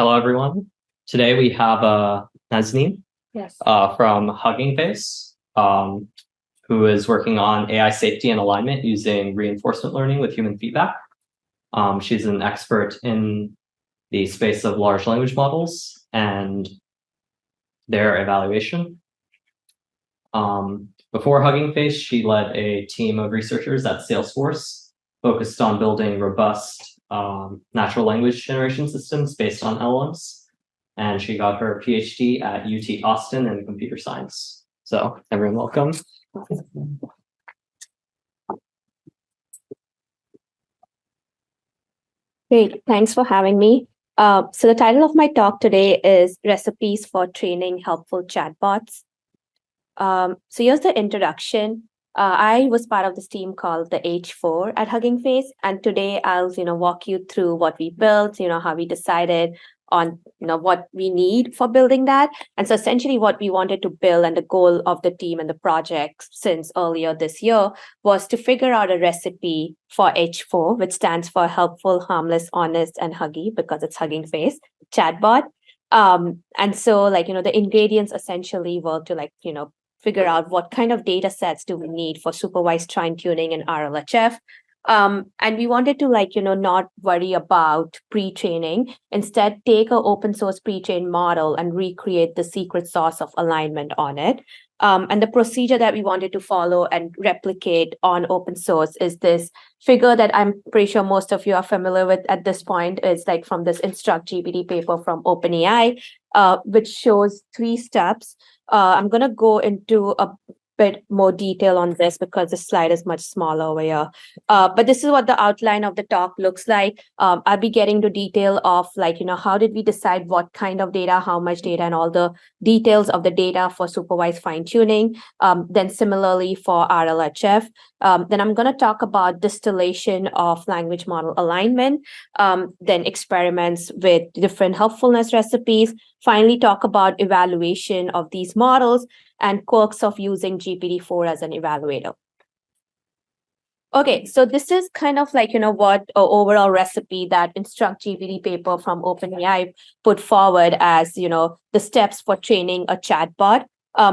Hello, everyone. Today we have Nazneen Yes. from HuggingFace, who is working on AI safety and alignment using reinforcement learning with human feedback. She's an expert in the space of large language models and their evaluation. Before HuggingFace, she led a team of researchers at Salesforce focused on building robust natural language generation systems based on LLMs. And she got her PhD at UT Austin in computer science. So everyone, welcome. Great. Thanks for having me. So the title of my talk today is Recipes for Training Helpful Chatbots. So here's the introduction. I was part of this team called the H4 at HuggingFace, and today I'll walk you through what we built, how we decided on what we need for building that. And so essentially what we wanted to build and the goal of the team and the project since earlier this year was to figure out a recipe for H4, which stands for helpful, harmless, honest, and huggy, because it's HuggingFace chatbot. And so the ingredients essentially were to figure out what kind of data sets do we need for supervised fine tuning in RLHF. And we wanted to not worry about pre-training, instead take an open source pre-trained model and recreate the secret sauce of alignment on it. And the procedure that we wanted to follow and replicate on open source is this figure that I'm pretty sure most of you are familiar with at this point. It's from this Instruct GPT paper from OpenAI, which shows 3 steps. I'm going to go into a bit more detail on this because the slide is much smaller over here. But this is what the outline of the talk looks like. I'll be getting to detail of how did we decide what kind of data, how much data, and all the details of the data for supervised fine tuning. Then similarly for RLHF. Then I'm going to talk about distillation of language model alignment, then experiments with different helpfulness recipes, finally talk about evaluation of these models, and quirks of using GPT-4 as an evaluator. Okay, so this is kind of what overall recipe that Instruct GPT paper from OpenAI put forward as, the steps for training a chatbot.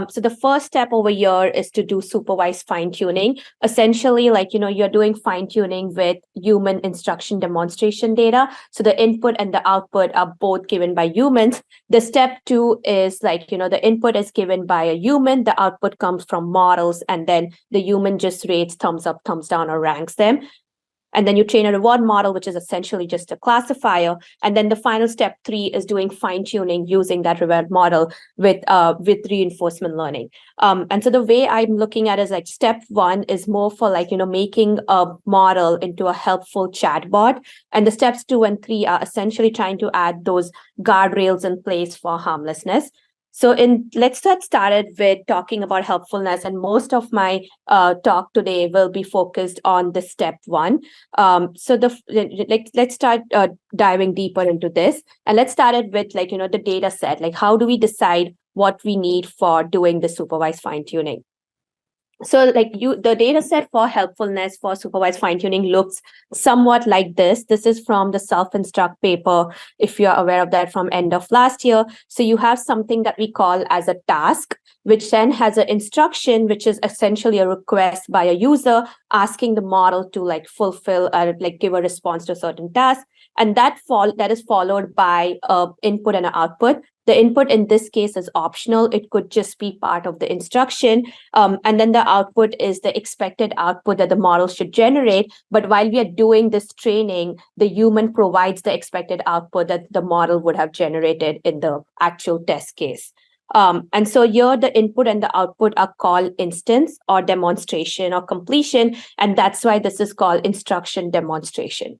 So the first step over here is to do supervised fine tuning. Essentially, you're doing fine tuning with human instruction demonstration data. So the input and the output are both given by humans. The step 2 is the input is given by a human, the output comes from models, and then the human just rates thumbs up, thumbs down, or ranks them. And then you train a reward model, which is essentially just a classifier. And then the final step 3 is doing fine tuning using that reward model with reinforcement learning. And so the way I'm looking at it is step 1 is more for making a model into a helpful chatbot. And the steps 2 and 3 are essentially trying to add those guardrails in place for harmlessness. So let's get started with talking about helpfulness, and most of my talk today will be focused on the step 1. So let's start diving deeper into this, and let's start it with the data set. How do we decide what we need for doing the supervised fine tuning? So the data set for helpfulness for supervised fine tuning looks somewhat like this. This is from the self-instruct paper, if you're aware of that, from end of last year. So you have something that we call as a task, which then has an instruction, which is essentially a request by a user asking the model to fulfill or give a response to a certain task. And that is followed by an input and an output. The input in this case is optional. It could just be part of the instruction. And then the output is the expected output that the model should generate. But while we are doing this training, the human provides the expected output that the model would have generated in the actual test case. And so here the input and the output are called instance or demonstration or completion. And that's why this is called instruction demonstration.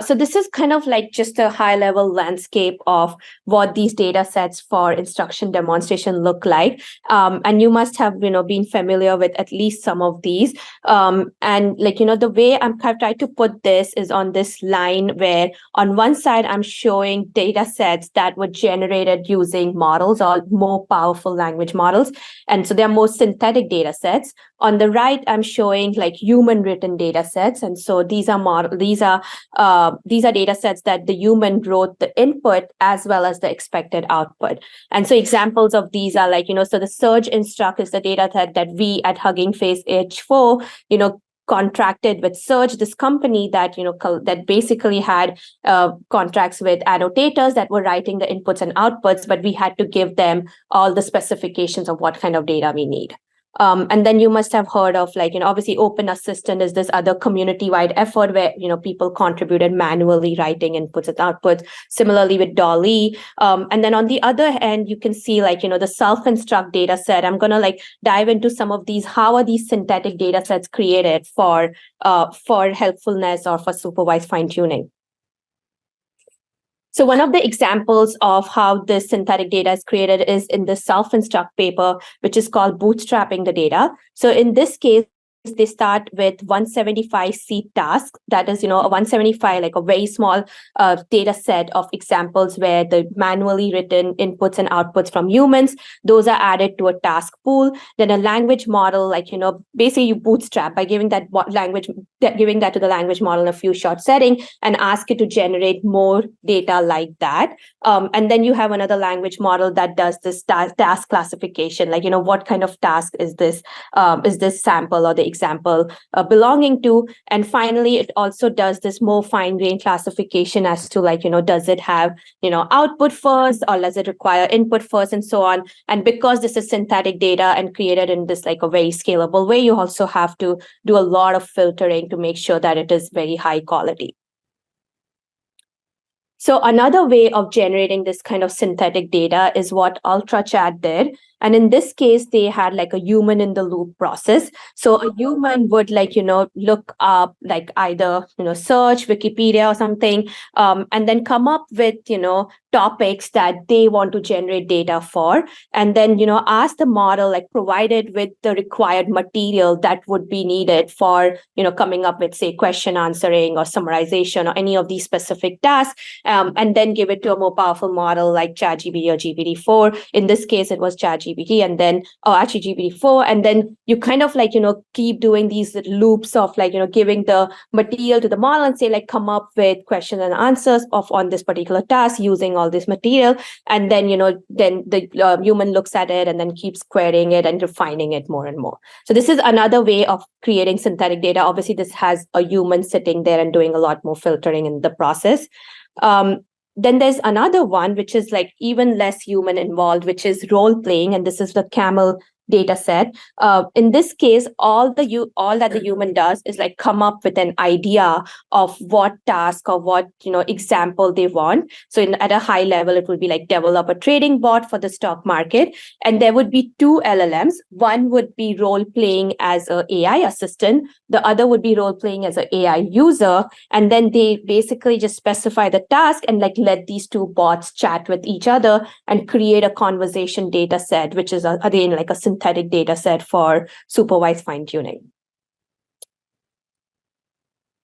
So this is kind of just a high-level landscape of what these data sets for instruction demonstration look like. And you must have been familiar with at least some of these. And the way I've tried to put this is on this line where on one side I'm showing data sets that were generated using models or more powerful language models. And so they're more synthetic data sets. On the right, I'm showing human written data sets. And so these are these are data sets that the human wrote the input as well as the expected output. And so examples of these are like, so the surge instruct is the data set that we at HuggingFace H4, contracted with Surge, this company that that basically had contracts with annotators that were writing the inputs and outputs, but we had to give them all the specifications of what kind of data we need. And then you must have heard of obviously Open Assistant is this other community-wide effort where people contributed manually writing inputs and outputs. Similarly with Dolly, and then on the other hand, you can see the self-instruct data set. I'm gonna dive into some of these. How are these synthetic data sets created for helpfulness or for supervised fine-tuning? So one of the examples of how this synthetic data is created is in the self-instruct paper, which is called bootstrapping the data. So in this case, they start with 175 seed tasks. That is, a 175, a very small data set of examples where the manually written inputs and outputs from humans, those are added to a task pool. Then a language model, basically you bootstrap by giving that to the language model in a few short setting and ask it to generate more data like that. And then you have another language model that does this task classification, what kind of task is this sample or the example belonging to. And finally, it also does this more fine-grained classification as to does it have output first or does it require input first and so on. And because this is synthetic data and created in this a very scalable way, you also have to do a lot of filtering to make sure that it is very high quality. So another way of generating this kind of synthetic data is what UltraChat did. And in this case, they had a human in the loop process. So a human would look up either search Wikipedia or something, and then come up with topics that they want to generate data for, and then ask the model provided with the required material that would be needed for coming up with say question answering or summarization or any of these specific tasks, and then give it to a more powerful model like ChatGPT or GPT-4. In this case, it was ChatGPT, and then actually GPT-4, and then you kind of keep doing these loops of giving the material to the model and say come up with questions and answers on this particular task using all this material, and then then the human looks at it and then keeps querying it and refining it more and more. So this is another way of creating synthetic data. Obviously, this has a human sitting there and doing a lot more filtering in the process. Then there's another one, which is even less human involved, which is role playing. And this is the Camel data set. In this case, all that the human does is come up with an idea of what task or what example they want. So at a high level, it would be develop a trading bot for the stock market, and there would be two LLMs. One would be role playing as an AI assistant. The other would be role playing as an AI user, and then they basically just specify the task and let these two bots chat with each other and create a conversation data set, which is again a synthetic data set for supervised fine-tuning.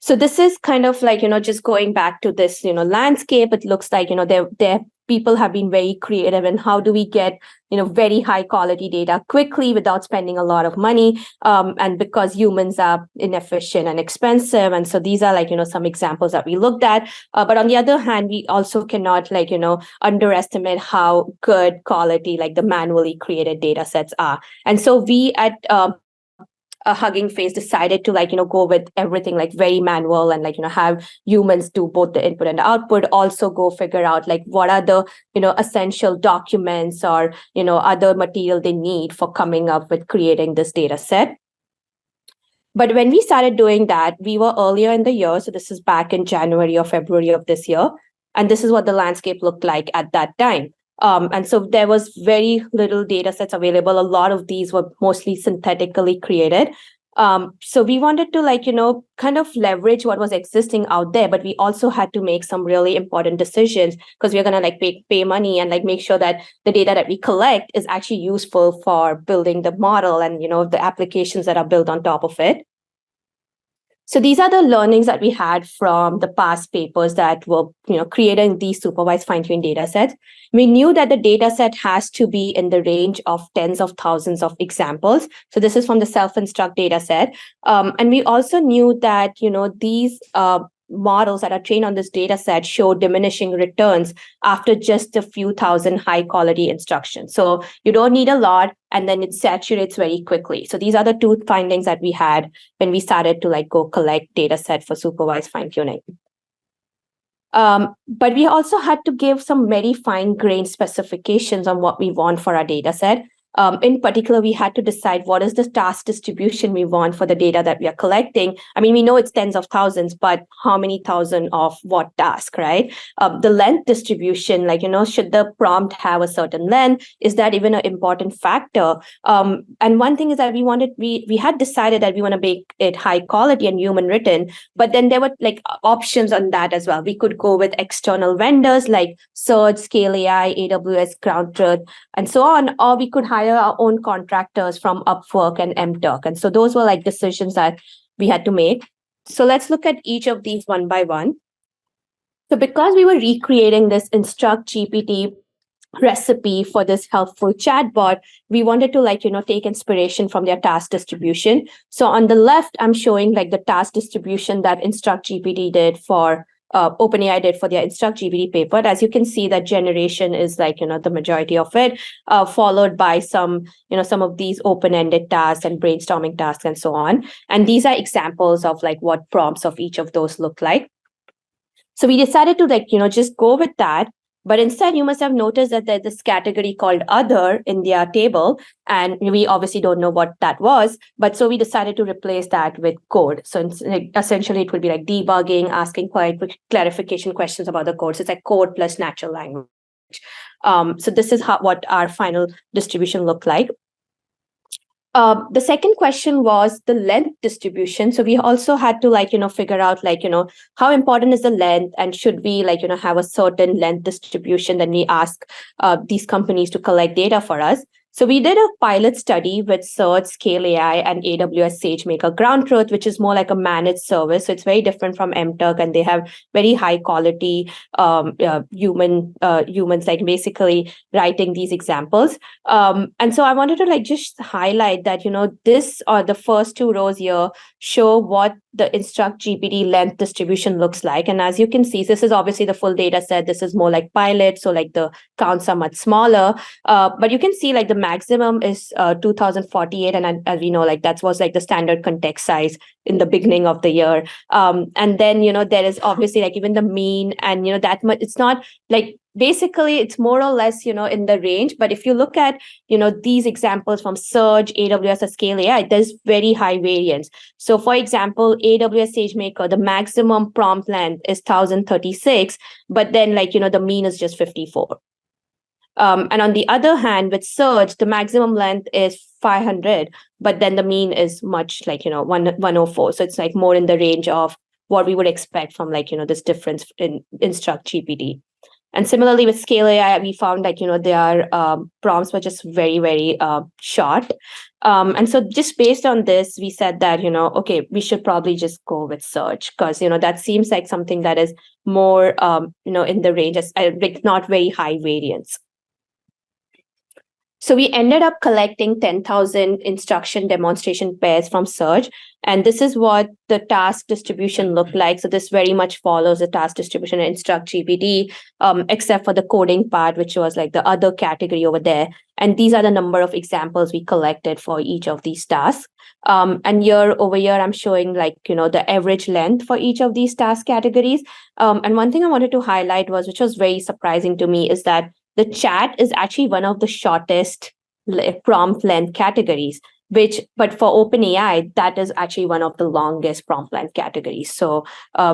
So this is kind of just going back to this, landscape. It looks like, there people have been very creative in how do we get, very high quality data quickly without spending a lot of money. And because humans are inefficient and expensive. And so these are some examples that we looked at. But on the other hand, we also cannot underestimate how good quality the manually created data sets are. And so we at HuggingFace decided to go with everything very manual and have humans do both the input and the output. Also go figure out what are the essential documents or other material they need for coming up with creating this data set. But when we started doing that, we were earlier in the year. So this is back in January or February of this year. And this is what the landscape looked like at that time. And so there was very little data sets available. A lot of these were mostly synthetically created. So we wanted to kind of leverage what was existing out there, but we also had to make some really important decisions because we're going to pay money and make sure that the data that we collect is actually useful for building the model and, the applications that are built on top of it. So these are the learnings that we had from the past papers that were, creating these supervised fine-tuned data sets. We knew that the data set has to be in the range of tens of thousands of examples. So this is from the self-instruct data set. And we also knew that, these models that are trained on this data set show diminishing returns after just a few thousand high quality instructions. So you don't need a lot, and then it saturates very quickly. So these are the two findings that we had when we started to like go collect data set for supervised fine tuning. But we also had to give some very fine-grained specifications on what we want for our data set. In particular, we had to decide what is the task distribution we want for the data that we are collecting. I mean, we know it's tens of thousands, but how many thousand of what task, right? The length distribution, like, should the prompt have a certain length? Is that even an important factor? And one thing is that we had decided that we want to make it high quality and human written, but then there were like options on that as well. We could go with external vendors like Surge, Scale AI, AWS, Ground Truth, and so on, or we could hire our own contractors from Upwork and MTurk. And so those were like decisions that we had to make. So let's look at each of these one by one. So because we were recreating this Instruct GPT recipe for this helpful chatbot, we wanted to take inspiration from their task distribution. So on the left, I'm showing like the task distribution that Instruct GPT did for OpenAI did for their Instruct GPT paper. As you can see, that generation is like, the majority of it, followed by some of these open-ended tasks and brainstorming tasks and so on. And these are examples of like what prompts of each of those look like. So we decided to just go with that. But instead, you must have noticed that there's this category called other in their table. And we obviously don't know what that was. But so we decided to replace that with code. So essentially, it would be like debugging, asking clarification questions about the code. So it's like code plus natural language. So this is what our final distribution looked like. The second question was the length distribution. So we also had to figure out how important is the length, and should we have a certain length distribution. Then we ask these companies to collect data for us. So we did a pilot study with Surge, Scale AI, and AWS SageMaker Ground Truth, which is more like a managed service. So it's very different from MTurk, and they have very high quality humans, like basically writing these examples. And so I wanted to just highlight that, this or the first two rows here show what the Instruct GPT length distribution looks like. And as you can see, this is obviously the full data set. This is more like pilot. So like the counts are much smaller. But you can see like the maximum is 2048. And as we know, that was the standard context size in the beginning of the year. And then, there is obviously even the mean, and, that much, it's not basically it's more or less, in the range. But if you look at, these examples from Surge, AWS, or Scale AI, there's very high variance. So for example, AWS SageMaker, the maximum prompt length is 1036, but then the mean is just 54. And on the other hand, with Surge, the maximum length is 500, but then the mean is much 104. So it's more in the range of what we would expect from this difference in Instruct GPT. And similarly with Scale AI, we found their prompts were just very, very short. And so just based on this, we said that, okay, we should probably just go with Surge, because, that seems like something that is more, in the range, not very high variance. So we ended up collecting 10,000 instruction demonstration pairs from Surge. And this is what the task distribution looked like. So this very much follows the task distribution in Instruct GPT, except for the coding part, which was the other category over there. And these are the number of examples we collected for each of these tasks. And year over year, I'm showing the average length for each of these task categories. And one thing I wanted to highlight which was very surprising to me, is that the chat is actually one of the shortest prompt length categories, but for OpenAI, that is actually one of the longest prompt length categories. So,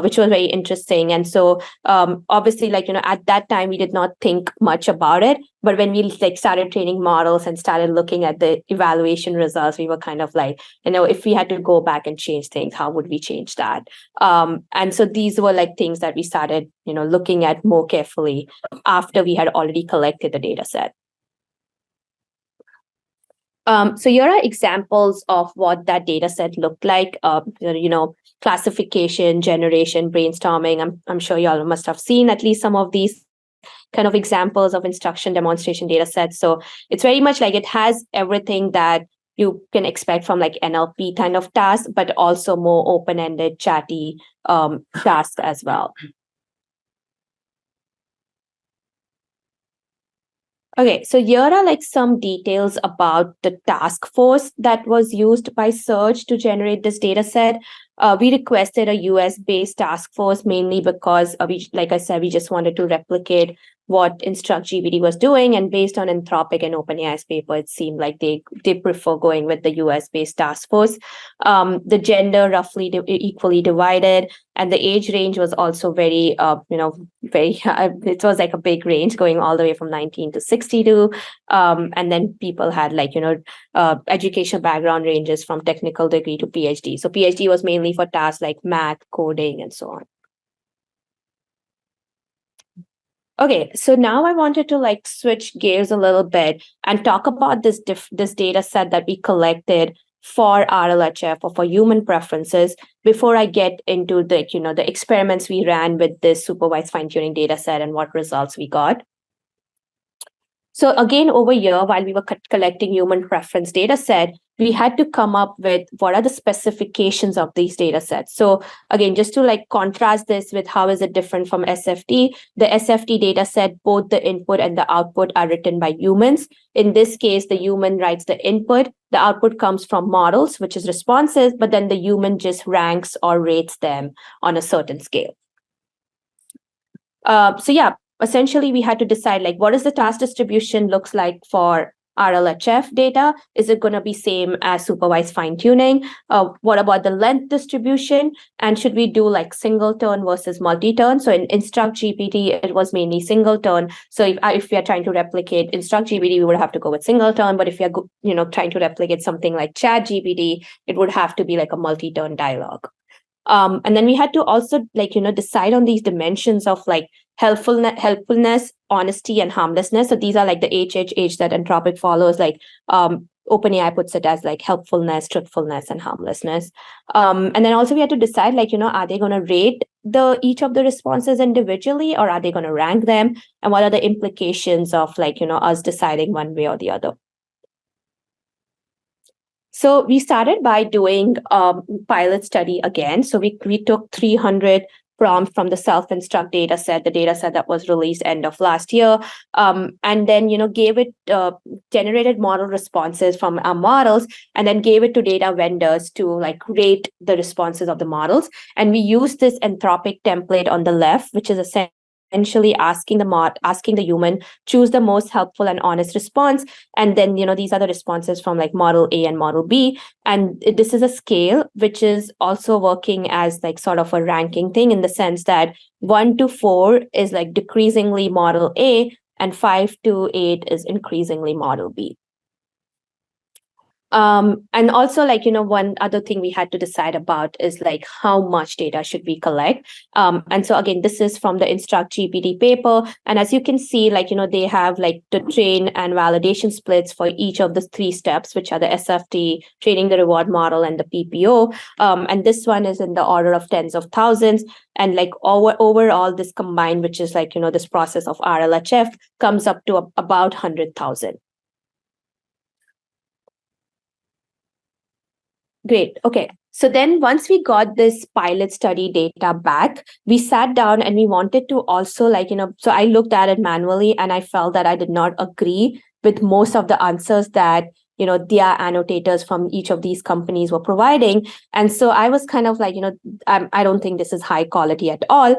which was very interesting. And so, obviously, at that time, we did not think much about it. But when we started training models and started looking at the evaluation results, we were kind of if we had to go back and change things, how would we change that? And so these were things that we started, looking at more carefully after we had already collected the data set. So here are examples of what that data set looked like. Classification, generation, brainstorming. I'm sure you all must have seen at least some of these kind of examples of instruction demonstration data sets. So it's very much it has everything that you can expect from like NLP kind of tasks, but also more open-ended, chatty tasks as well. Okay, so here are like some details about the task force that was used by Surge to generate this data set. We requested a US-based task force mainly because, like I said, we just wanted to replicate what InstructGPT was doing. And based on Anthropic and OpenAI's paper, it seemed like they prefer going with the US-based task force. The gender roughly equally divided, and the age range was also very, very, it was like a big range going all the way from 19 to 62. And then people had like, education background ranges from technical degree to PhD. So PhD was mainly for tasks like math, coding, and so on. Okay, so now I wanted to like switch gears a little bit and talk about this data set that we collected for RLHF or for human preferences before I get into the, the experiments we ran with this supervised fine-tuning data set and what results we got. So again, over here, while we were collecting human preference data set, we had to come up with what are the specifications of these data sets. So again, just to like contrast this with how is it different from SFT, the SFT data set, both the input and the output are written by humans. In this case, the human writes the input, the output comes from models, which is responses, but then the human just ranks or rates them on a certain scale. So yeah, essentially we had to decide like what is the task distribution looks like for RLHF data. Is it going to be same as supervised fine tuning? What about the length distribution? And should we do like single turn versus multi-turn? So in InstructGPT, it was mainly single turn. So if we are trying to replicate InstructGPT, we would have to go with single turn. But if we are trying to replicate something like ChatGPT, it would have to be like a multi-turn dialogue. And then we had to also decide on these dimensions of like helpfulness, honesty, and harmlessness. So these are like the HHH that Anthropic follows. Like OpenAI puts it as like helpfulness, truthfulness, and harmlessness. And then also we had to decide are they going to rate each of the responses individually, or are they going to rank them? And what are the implications of us deciding one way or the other? So we started by doing pilot study again. So we took 300 prompts from the self-instruct data set, the data set that was released end of last year, and then gave it generated model responses from our models, and then gave it to data vendors to like rate the responses of the models. And we used this Anthropic template on the left, which is essentially asking the human choose the most helpful and honest response, and then these are the responses from like model A and model B, and this is a scale which is also working as like sort of a ranking thing in the sense that 1 to 4 is like decreasingly model A and 5 to 8 is increasingly model B. And also one other thing we had to decide about is like how much data should we collect. And so again, this is from the InstructGPT paper. And as you can see, they have like the train and validation splits for each of the 3 steps, which are the SFT, training the reward model, and the PPO. And this one is in the order of tens of thousands. And like overall, this combined, which is like, this process of RLHF comes up to about 100,000. Great. Okay. So then once we got this pilot study data back, we sat down and we wanted to also so I looked at it manually and I felt that I did not agree with most of the answers that their annotators from each of these companies were providing. And so I was kind of like, I don't think this is high quality at all.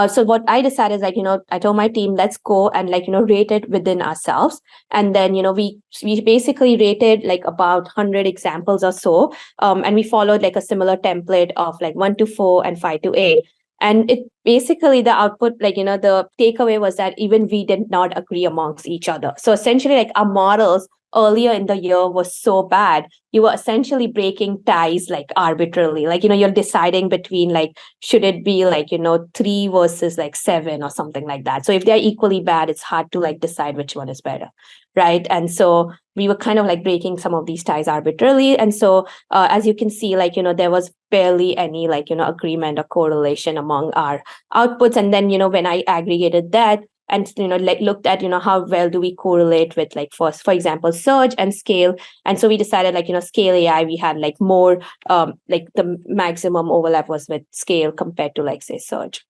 So what I decided is I told my team, let's go and rate it within ourselves. And then, we basically rated like about 100 examples or so. And we followed like a similar template of like 1 to 4 and 5 to 8. And it basically the output, the takeaway was that even we did not agree amongst each other. So essentially like our models earlier in the year was so bad, you were essentially breaking ties like arbitrarily. You're deciding between should it be 3 versus 7 or something like that. So if they're equally bad, it's hard to decide which one is better, right? And so we were kind of breaking some of these ties arbitrarily. And so as you can see, there was barely any agreement or correlation among our outputs. And then when I aggregated that, and looked at how well do we correlate with like for example search and scale. And so we decided scale AI, we had like more like the maximum overlap was with scale compared to like say search.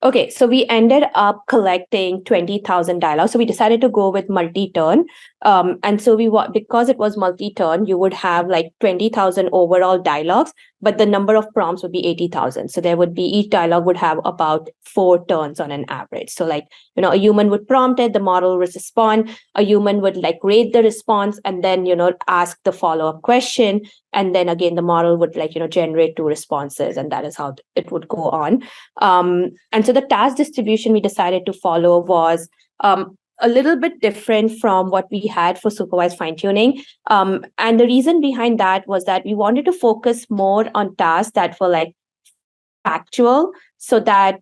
Okay, so we ended up collecting 20,000 dialogues. So we decided to go with multi-turn. And so because it was multi-turn, you would have like 20,000 overall dialogues, but the number of prompts would be 80,000. So there would be, each dialogue would have about 4 turns on an average. So like, a human would prompt it, the model would respond, a human would like rate the response and then, ask the follow-up question. And then again, the model would like, generate 2 responses, and that is how it would go on. And so the task distribution we decided to follow was a little bit different from what we had for supervised fine-tuning. And the reason behind that was that we wanted to focus more on tasks that were like factual, so that,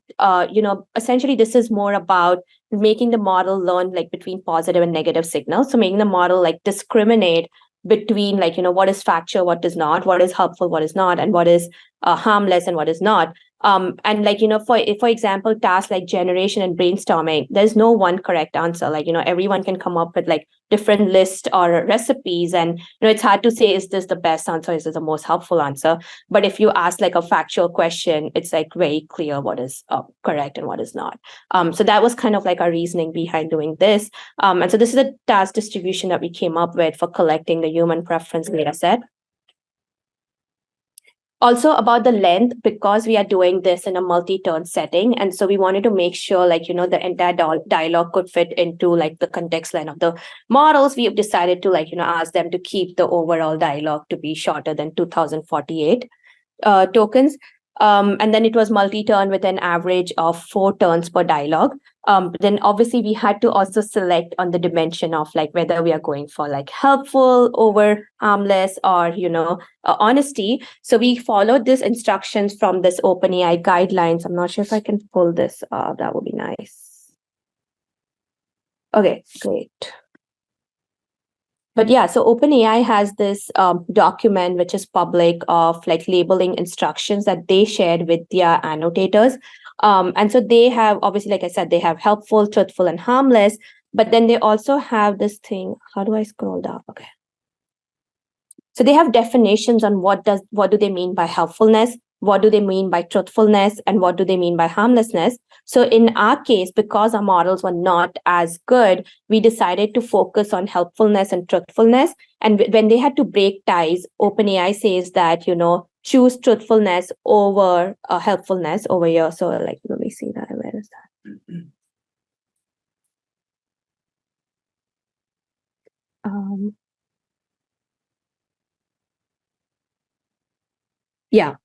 essentially this is more about making the model learn like between positive and negative signals. So making the model like discriminate between like, what is factual, what is not, what is helpful, what is not, and what is harmless and what is not. And like, for example, tasks like generation and brainstorming, there's no one correct answer. Like, everyone can come up with like different lists or recipes. And, it's hard to say, is this the best answer? Is this the most helpful answer? But if you ask like a factual question, it's like very clear what is correct and what is not. So that was kind of like our reasoning behind doing this. And so this is the task distribution that we came up with for collecting the human preference data set. Also about the length, because we are doing this in a multi-turn setting. And so we wanted to make sure like, the entire dialogue could fit into like the context line of the models. We have decided to like, ask them to keep the overall dialogue to be shorter than 2048 tokens. And then it was multi-turn with an average of 4 turns per dialogue. Then obviously we had to also select on the dimension of like whether we are going for like helpful over harmless or, honesty. So we followed these instructions from this OpenAI guidelines. I'm not sure if I can pull this up. That would be nice. Okay, great. But yeah, so OpenAI has this document which is public of like labeling instructions that they shared with their annotators. And so they have, obviously, like I said, they have helpful, truthful, and harmless. But then they also have this thing. How do I scroll down? Okay. So they have definitions on what do they mean by helpfulness, what do they mean by truthfulness, and what do they mean by harmlessness. So in our case, because our models were not as good, we decided to focus on helpfulness and truthfulness. And when they had to break ties, OpenAI says that, choose truthfulness over helpfulness over here. So like, let me see that. Where is that? Yeah.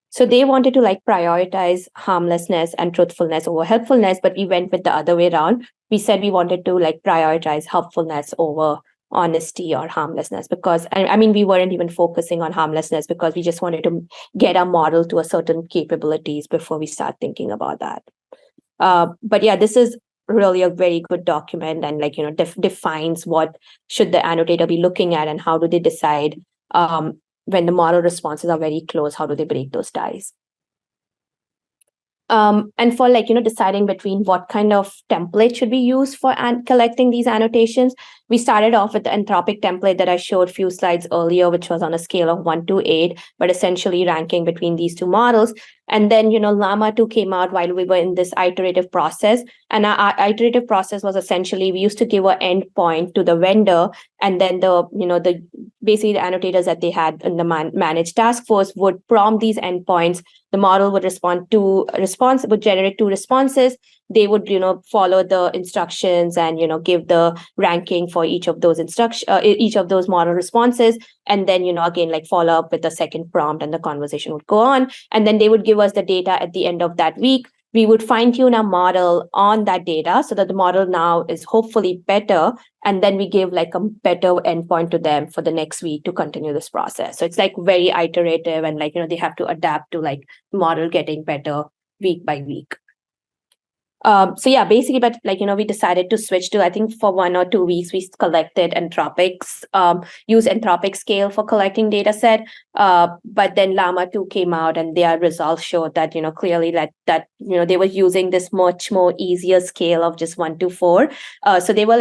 So they wanted to like prioritize harmlessness and truthfulness over helpfulness, but we went with the other way around. We said we wanted to like prioritize helpfulness over honesty or harmlessness, because I mean, we weren't even focusing on harmlessness because we just wanted to get our model to a certain capabilities before we start thinking about that. But yeah, this is really a very good document, and like, defines what should the annotator be looking at and how do they decide when the model responses are very close, how do they break those ties? And for like, deciding between what kind of template should we use for collecting these annotations, we started off with the Anthropic template that I showed a few slides earlier, which was on a scale of 1 to 8, but essentially ranking between these 2 models. And then, Llama 2 came out while we were in this iterative process. And our iterative process was essentially, we used to give an endpoint to the vendor, and then basically the annotators that they had in the managed task force would prompt these endpoints. The model would would generate 2 responses. They would, follow the instructions and, give the ranking for each of those each of those model responses. And then, again, like follow up with the second prompt, and the conversation would go on. And then they would give us the data at the end of that week. We would fine tune our model on that data so that the model now is hopefully better. And then we give like a better endpoint to them for the next week to continue this process. So it's like very iterative, and like, they have to adapt to like model getting better week by week. So yeah, basically, but we decided to switch to, I think for 1 or 2 weeks, we collected Anthropic's, use Anthropic scale for collecting data set. But then Llama 2 came out and their results showed that, clearly that they were using this much more easier scale of just 1 to 4. So they were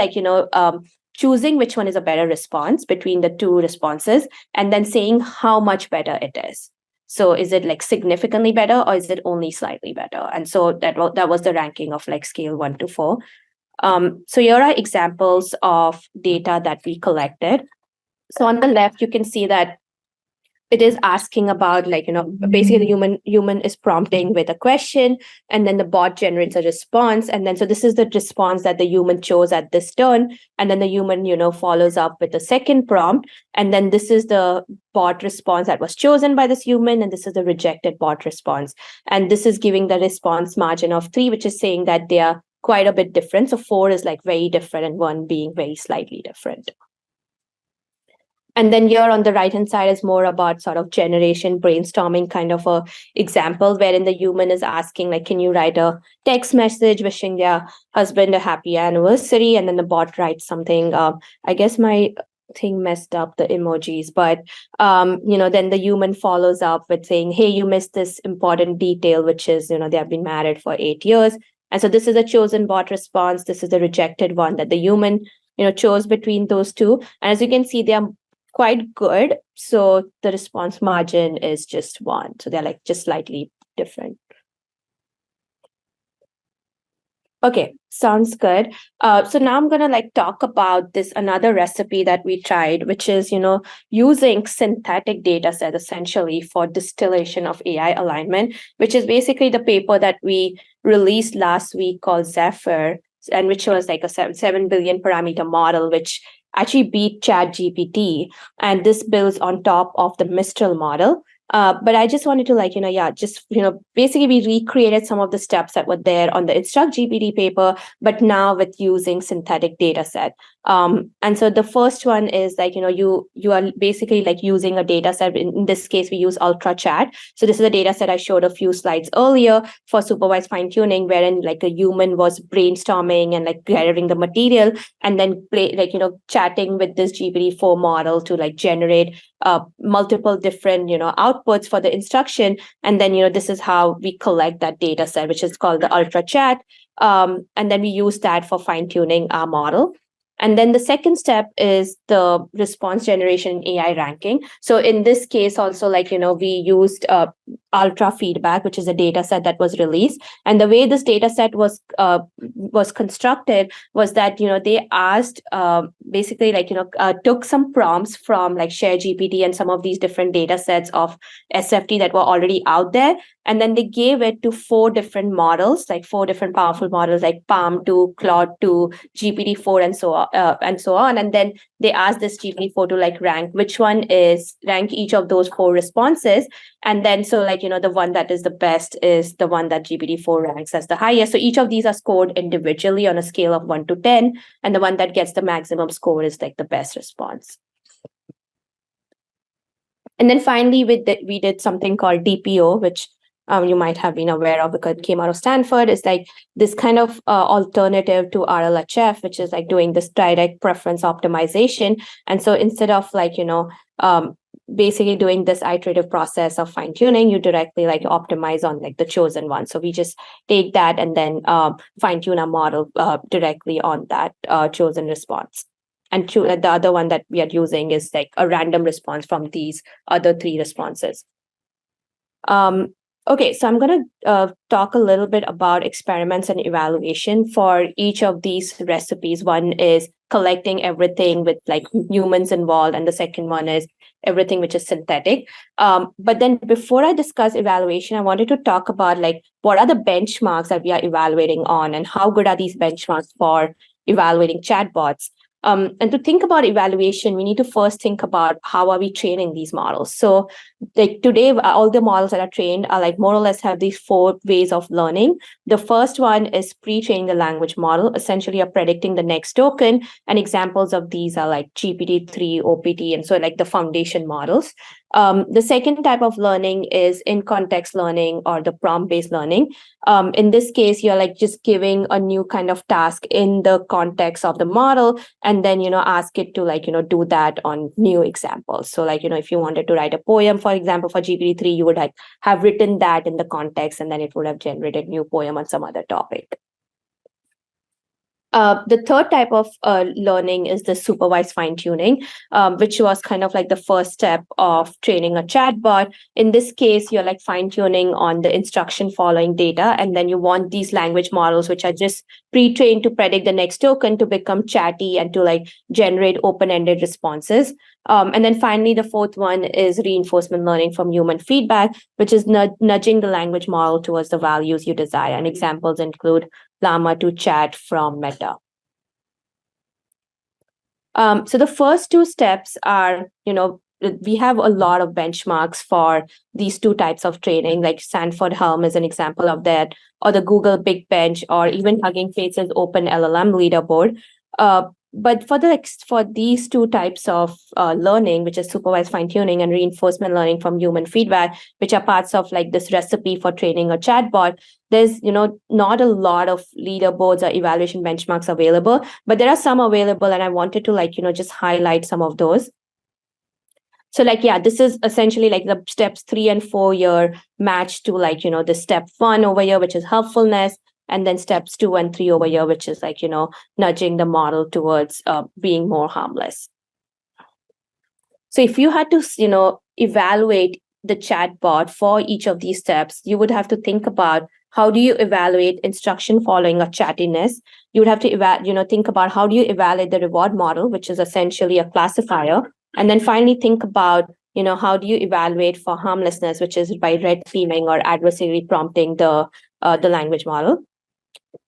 choosing which one is a better response between the two responses and then saying how much better it is. So is it significantly better or is it only slightly better? And so that was the ranking of scale 1 to 4. So here are examples of data that we collected. So on the left, you can see that it is asking about basically the human is prompting with a question, and then the bot generates a response, and then so this is the response that the human chose at this turn, and then the human follows up with the second prompt, and then this is the bot response that was chosen by this human, and this is the rejected bot response, and this is giving the response margin of 3, which is saying that they are quite a bit different. So 4 is very different and 1 being very slightly different. And then here on the right-hand side is more about sort of generation brainstorming kind of a example wherein the human is asking, can you write a text message wishing their husband a happy anniversary? And then the bot writes something. I guess my thing messed up the emojis, but then the human follows up with saying, hey, you missed this important detail, which is, they have been married for 8 years. And so this is a chosen bot response. This is the rejected one that the human, chose between those two. And as you can see, they are quite good. So the response margin is just 1. So they're just slightly different. Okay, sounds good. So now I'm going to talk about this another recipe that we tried, which is, using synthetic data set essentially for distillation of AI alignment, which is basically the paper that we released last week called Zephyr, and which was a 7 billion parameter model, which actually beat ChatGPT, and this builds on top of the Mistral model. But I just wanted to basically we recreated some of the steps that were there on the Instruct GPT paper, but now with using synthetic data set. And so the first one is you are basically using a data set. In this case, we use Ultra Chat. So this is a data set I showed a few slides earlier for supervised fine tuning, wherein a human was brainstorming and gathering the material and then chatting with this GPT-4 model to generate multiple different outputs for the instruction, and then this is how we collect that data set, which is called the Ultra Chat, and then we use that for fine tuning our model. And then the second step is the response generation in AI ranking. So in this case, also we used Ultra Feedback, which is a data set that was released. And the way this data set was constructed was that they asked basically took some prompts from ShareGPT and some of these different data sets of SFT that were already out there, and then they gave it to 4 different models, 4 different powerful models like Palm 2, Claude 2, GPT-4, and so on. And then they asked this GPT-4 to rank each of those 4 responses. And then so the one that is the best is the one that GPT-4 ranks as the highest. So each of these are scored individually on a scale of 1 to 10, and the one that gets the maximum score is the best response. And then finally, we did something called DPO, which you might have been aware of because it came out of Stanford. It's this kind of alternative to RLHF, which is doing this direct preference optimization. And so instead of basically doing this iterative process of fine tuning, you directly optimize on the chosen one. So we just take that and then fine tune our model directly on that chosen response. And the other one that we are using is a random response from these other 3 responses. Okay, so I'm going to talk a little bit about experiments and evaluation for each of these recipes. One is collecting everything with humans involved, and the second one is everything which is synthetic. But then before I discuss evaluation, I wanted to talk about what are the benchmarks that we are evaluating on and how good are these benchmarks for evaluating chatbots. And to think about evaluation, we need to first think about how are we training these models. So today, all the models that are trained are more or less have these 4 ways of learning. The first one is pre-training the language model. Essentially, you're predicting the next token. And examples of these are GPT-3, OPT, and so the foundation models. The second type of learning is in context learning or the prompt-based learning. In this case, you're like just giving a new kind of task in the context of the model, and then, ask it to like, do that on new examples. So like, if you wanted to write a poem, for example, for GPT-3, you would have written that in the context, and then it would have generated new poem on some other topic. The third type of learning is the supervised fine-tuning, which was kind of like the first step of training a chatbot. In this case, you're like fine-tuning on the instruction following data, and then you want these language models, which are just pre-trained to predict the next token, to become chatty and to like generate open-ended responses. And then finally, the fourth one is reinforcement learning from human feedback, which is nudging the language model towards the values you desire. And examples include Llama to Chat from Meta. So the first two steps are, we have a lot of benchmarks for these two types of training, like Stanford Helm is an example of that, or the Google Big Bench, or even HuggingFace's Open LLM leaderboard. But for these two types of learning, which is supervised fine-tuning and reinforcement learning from human feedback, which are parts of like this recipe for training a chatbot, there's not a lot of leaderboards or evaluation benchmarks available, but there are some available, and I wanted to like just highlight some of those. So like, this is essentially like the steps 3 and 4 here matched to like the step 1 over here, which is helpfulness. And then steps 2 and 3 over here, which is like, nudging the model towards being more harmless. So if you had to, evaluate the chatbot for each of these steps, you would have to think about how do you evaluate instruction following a chattiness. You would have to, think about how do you evaluate the reward model, which is essentially a classifier. And then finally think about, how do you evaluate for harmlessness, which is by red teaming or adversary prompting the language model.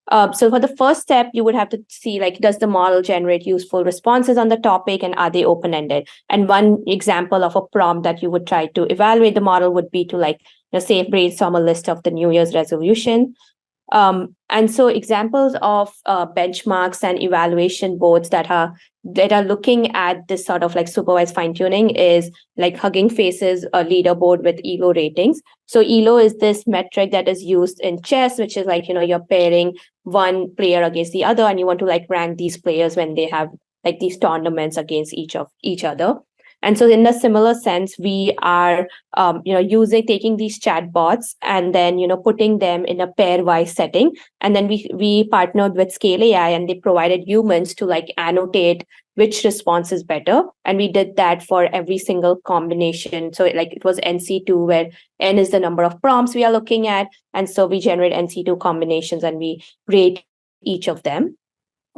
So for the first step, you would have to see, like, does the model generate useful responses on the topic, and are they open-ended? And one example of a prompt that you would try to evaluate the model would be to, like, say, brainstorm a list of the New Year's resolution. And so examples of benchmarks and evaluation boards that are looking at this sort of like supervised fine-tuning is like HuggingFace's leaderboard with ELO ratings. So ELO is this metric that is used in chess, which is like, you're pairing one player against the other, and you want to like rank these players when they have like these tournaments against each other. And so in a similar sense, we are, taking these chatbots and then, putting them in a pairwise setting. And then we partnered with Scale AI, and they provided humans to like annotate which response is better. And we did that for every single combination. So it was NC2, where N is the number of prompts we are looking at. And so we generate NC2 combinations and we rate each of them.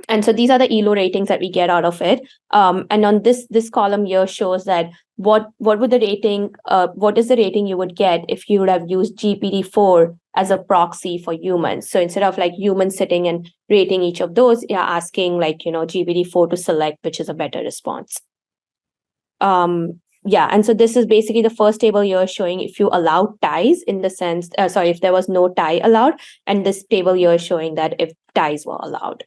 And so these are the ELO ratings that we get out of it. And on this column here shows that what is the rating you would get if you would have used GPT-4 as a proxy for humans. So instead of like humans sitting and rating each of those, you're asking like, GPT-4 to select which is a better response. And so this is basically the first table here showing if you allow ties in the sense, if there was no tie allowed, and this table here is showing that if ties were allowed.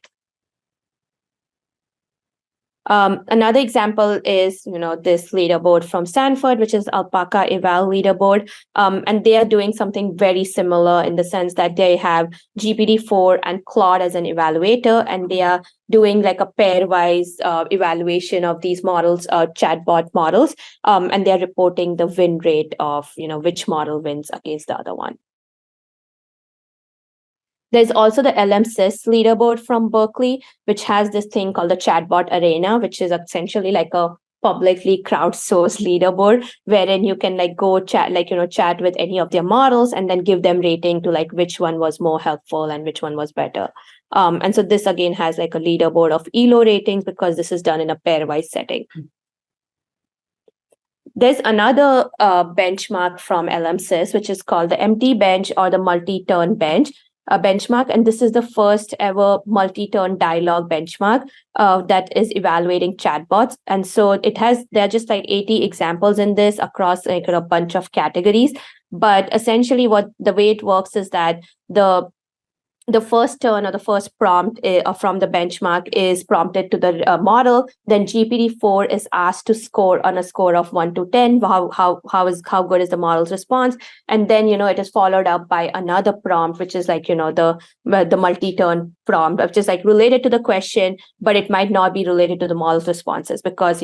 Another example is, this leaderboard from Stanford, which is Alpaca Eval leaderboard. And they are doing something very similar in the sense that they have GPT-4 and Claude as an evaluator, and they are doing like a pairwise evaluation of these models, chatbot models, and they're reporting the win rate of, which model wins against the other one. There's also the LMSys leaderboard from Berkeley, which has this thing called the Chatbot Arena, which is essentially like a publicly crowdsourced leaderboard wherein you can like go chat with any of their models and then give them rating to like which one was more helpful and which one was better. And so this again has like a leaderboard of ELO ratings because this is done in a pairwise setting. There's another benchmark from LMSys, which is called the MT bench or the multi-turn bench. A benchmark, and this is the first ever multi-turn dialogue benchmark that is evaluating chatbots. And so there are just like 80 examples in this across like a bunch of categories. But essentially the way it works is that the the first turn or the first prompt from the benchmark is prompted to the model, then GPT-4 is asked to score on a score of 1 to 10. How good is the model's response? And then, it is followed up by another prompt, which is like, the multi-turn prompt, which is like related to the question, but it might not be related to the model's responses because,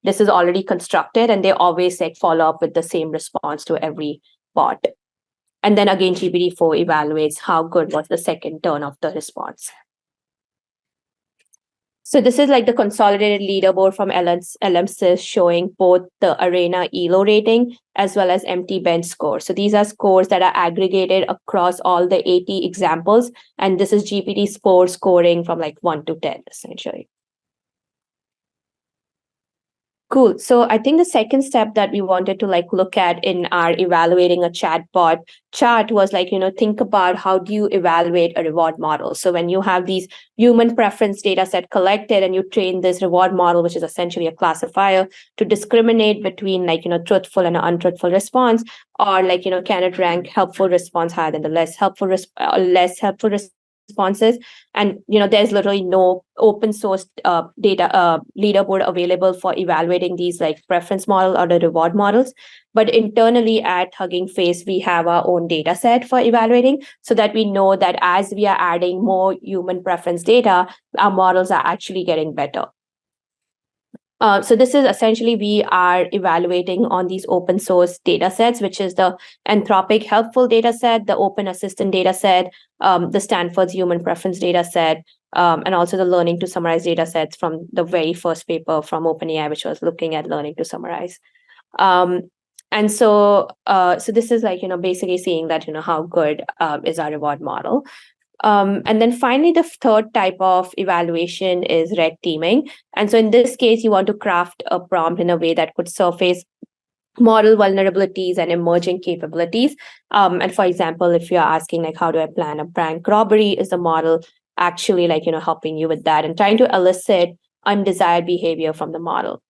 this is already constructed and they always like follow up with the same response to every bot. And then again, GPT-4 evaluates how good was the second turn of the response. So this is like the consolidated leaderboard from LLMs showing both the arena ELO rating as well as empty bench score. So these are scores that are aggregated across all the 80 examples. And this is GPT-4 scoring from like 1 to 10, essentially. Cool. So I think the second step that we wanted to like look at in our evaluating a chatbot chart was like, think about how do you evaluate a reward model. So when you have these human preference data set collected and you train this reward model, which is essentially a classifier to discriminate between like, truthful and untruthful response, or like, can it rank helpful response higher than the less helpful responses. And there's literally no open source data leaderboard available for evaluating these like preference model or the reward models. But internally at HuggingFace, we have our own data set for evaluating so that we know that as we are adding more human preference data, our models are actually getting better. So this is essentially we are evaluating on these open source data sets, which is the Anthropic helpful data set, the Open Assistant data set, the Stanford's human preference data set, and also the learning to summarize data sets from the very first paper from OpenAI, which was looking at learning to summarize. And so this is like, basically seeing that, how good is our reward model. And then finally, the third type of evaluation is red teaming. And so in this case, you want to craft a prompt in a way that could surface model vulnerabilities and emerging capabilities. And for example, if you're asking like, how do I plan a bank robbery? Is the model actually like, helping you with that and trying to elicit undesired behavior from the model?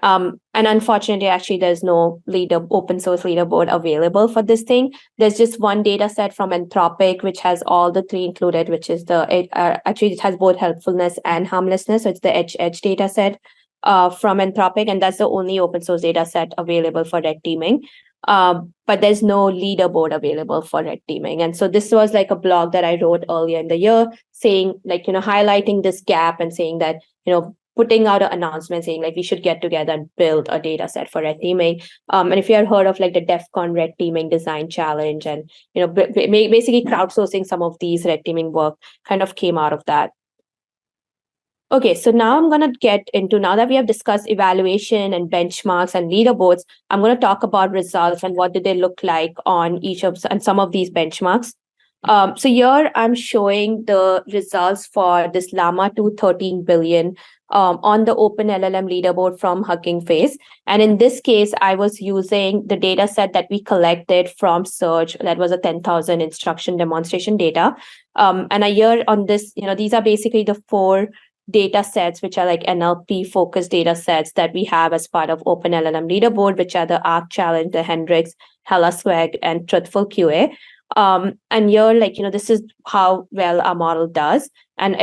And unfortunately, actually, there's no open source leaderboard available for this thing. There's just one data set from Anthropic, which has all the three included, which is actually it has both helpfulness and harmlessness. So it's the HH data set from Anthropic, and that's the only open source data set available for red teaming. But there's no leaderboard available for red teaming. And so this was like a blog that I wrote earlier in the year saying like, highlighting this gap and saying that, putting out an announcement saying like we should get together and build a data set for red teaming. And if you had heard of like the DEF CON red teaming design challenge and, basically crowdsourcing some of these red teaming work kind of came out of that. Okay, so now I'm going to get into, now that we have discussed evaluation and benchmarks and leaderboards, I'm going to talk about results and what did they look like on each of and some of these benchmarks. So here I'm showing the results for this Llama 2 13 billion on the Open LLM leaderboard from HuggingFace. And in this case, I was using the data set that we collected from Search. That was a 10,000 instruction demonstration data. And here on this, these are basically the 4 data sets, which are like NLP focused data sets that we have as part of Open LLM leaderboard, which are the ARC Challenge, the Hendrix, HellaSwag, and Truthful QA. And here, like, this is how well our model does. And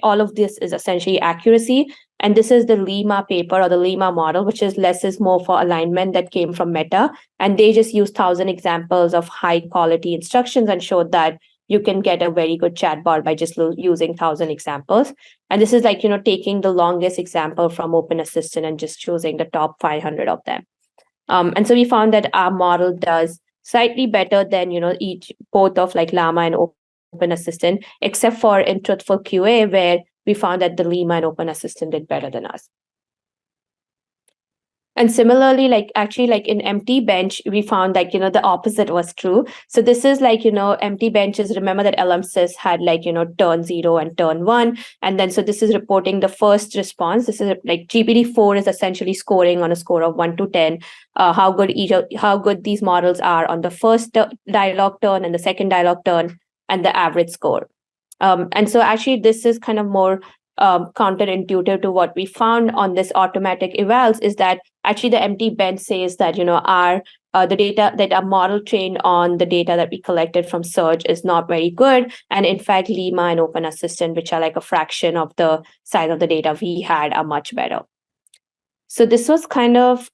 all of this is essentially accuracy. And this is the Lima paper or the Lima model, which is less is more for alignment that came from Meta. And they just used 1,000 examples of high quality instructions and showed that you can get a very good chatbot by just using 1,000 examples. And this is like, taking the longest example from Open Assistant and just choosing the top 500 of them. And so we found that our model does slightly better than, both of like Llama and Open Assistant, except for in Truthful QA, where we found that the Lima and Open Assistant did better than us. And similarly, like actually like in empty bench, we found like, the opposite was true. So this is like, empty benches. Remember that LLMs had like, turn 0 and turn 1. And then, so this is reporting the first response. This is like GPT-4 is essentially scoring on a score of 1 to 10, how good these models are on the first dialogue turn and the second dialogue turn and the average score. And so actually this is kind of more counterintuitive to what we found on this automatic evals is that actually the empty bench says that, our the data that our model trained on the data that we collected from search is not very good. And in fact, Lima and Open Assistant, which are like a fraction of the size of the data we had, are much better. So this was kind of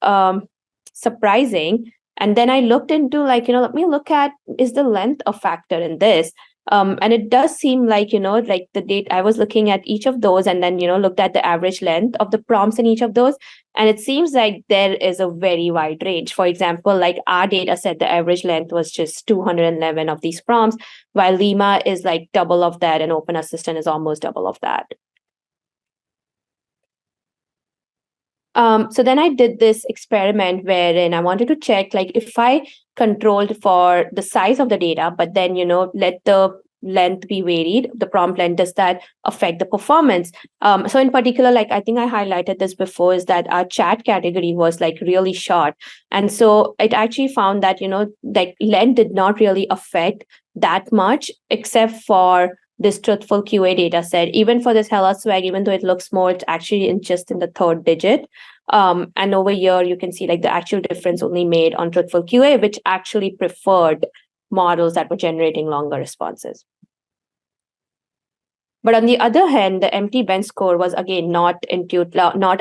surprising. And then I looked into let me look at, is the length a factor in this? And it does seem like, like the data, I was looking at each of those and then, looked at the average length of the prompts in each of those. And it seems like there is a very wide range. For example, like our data set, the average length was just 211 of these prompts, while Lima is like double of that and Open Assistant is almost double of that. So then I did this experiment wherein I wanted to check, like, if I controlled for the size of the data, but then, let the length be varied, the prompt length, does that affect the performance? So in particular, like, I think I highlighted this before, is that our chat category was like really short. And so it actually found that, like length did not really affect that much, except for this truthful QA data set. Even for this Hella swag, even though it looks small, it's actually just in the third digit. And over here, you can see like the actual difference only made on truthful QA, which actually preferred models that were generating longer responses. But on the other hand, the empty bench score was again not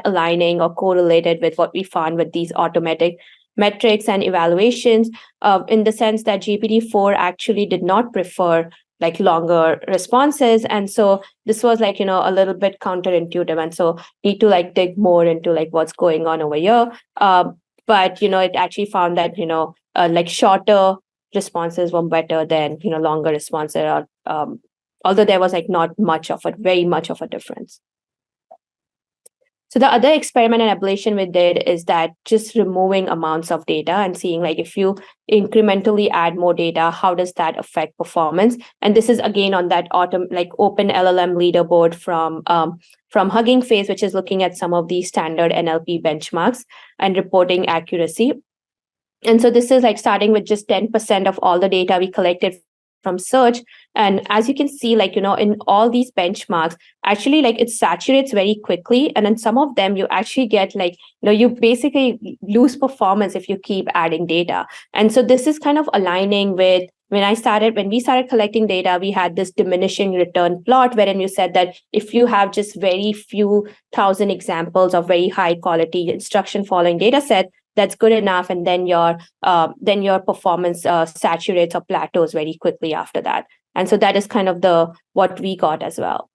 aligning or correlated with what we found with these automatic metrics and evaluations, in the sense that GPT-4 actually did not prefer like longer responses. And so this was like, a little bit counterintuitive. And so need to like dig more into like what's going on over here. But, it actually found that, like shorter responses were better than, longer responses, although there was like not very much of a difference. So the other experiment and ablation we did is that just removing amounts of data and seeing like if you incrementally add more data, how does that affect performance? And this is again on that open LLM leaderboard from HuggingFace, which is looking at some of these standard NLP benchmarks and reporting accuracy. And so this is like starting with just 10% of all the data we collected from search. And as you can see, like, in all these benchmarks, actually, like it saturates very quickly. And then some of them you actually get like, you basically lose performance if you keep adding data. And so this is kind of aligning with when we started collecting data, we had this diminishing return plot wherein you said that if you have just very few thousand examples of very high quality instruction following data set, that's good enough, and then your performance saturates or plateaus very quickly after that. And so that is kind of what we got as well.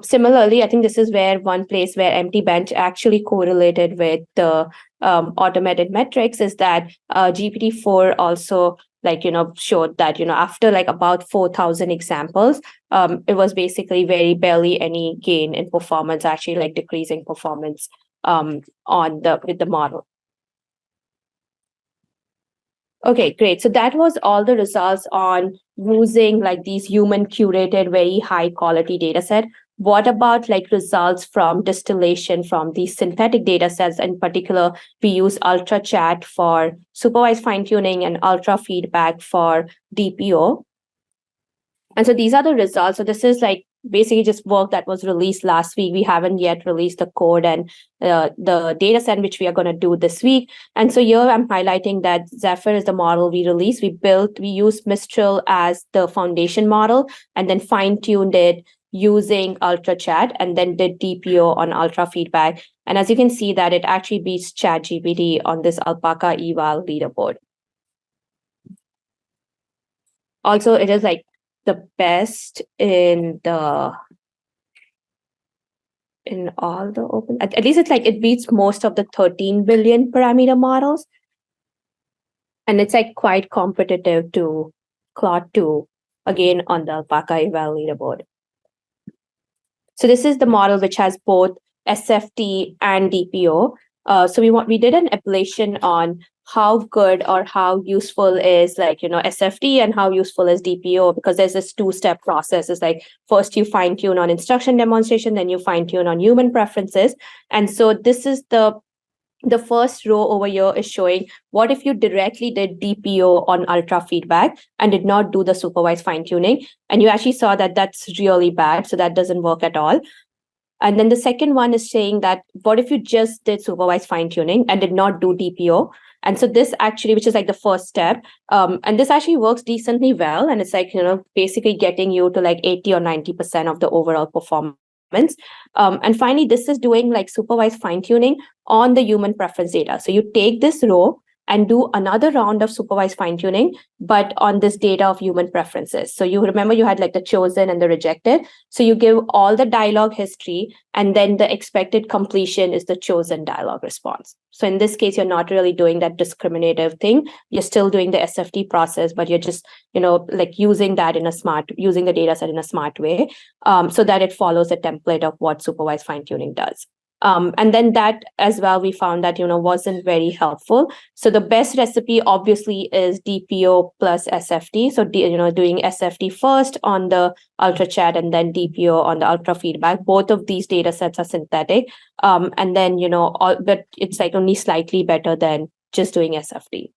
Similarly, I think this is one place where empty bench actually correlated with the automated metrics is that GPT-4 also showed that, after like about 4,000 examples, it was basically very barely any gain in performance, actually like decreasing performance with the model. Okay, great. So that was all the results on using like these human curated, very high quality data set. What about like results from distillation from these synthetic data sets? In particular, we use Ultra Chat for supervised fine tuning and Ultra Feedback for DPO. And so these are the results. So this is like basically just work that was released last week. We haven't yet released the code and the data set, which we are going to do this week. And so here I'm highlighting that Zephyr is the model we released. We used Mistral as the foundation model and then fine-tuned it using Ultra Chat and then did DPO on Ultra Feedback. And as you can see that it actually beats ChatGPT on this Alpaca eval leaderboard. Also, it is like the best in all the open, at least it's like it beats most of the 13 billion parameter models. And it's like quite competitive to Claude 2, again on the Alpaca eval leaderboard. So this is the model which has both SFT and DPO. So we did an ablation on how good or how useful is SFT and how useful is DPO, because there's this two-step process. It's like first you fine tune on instruction demonstration, then you fine tune on human preferences. And so this is the The first row over here is showing what if you directly did DPO on ultra feedback and did not do the supervised fine tuning. And you actually saw that that's really bad. So that doesn't work at all. And then the second one is saying that what if you just did supervised fine tuning and did not do DPO? And so this actually, which is like the first step, and this actually works decently well. And it's like, basically getting you to like 80 or 90% of the overall performance. And finally, this is doing like supervised fine tuning on the human preference data. So you take this row and do another round of supervised fine tuning, but on this data of human preferences. So you remember you had like the chosen and the rejected. So you give all the dialogue history, and then the expected completion is the chosen dialogue response. So in this case, you're not really doing that discriminative thing. You're still doing the SFT process, but you're just, like using the data set in a smart way, so that it follows a template of what supervised fine tuning does. And then that as well, we found that, wasn't very helpful. So the best recipe obviously is DPO plus SFT. So, doing SFT first on the ultra chat and then DPO on the ultra feedback. Both of these data sets are synthetic. And then, but it's like only slightly better than just doing SFT.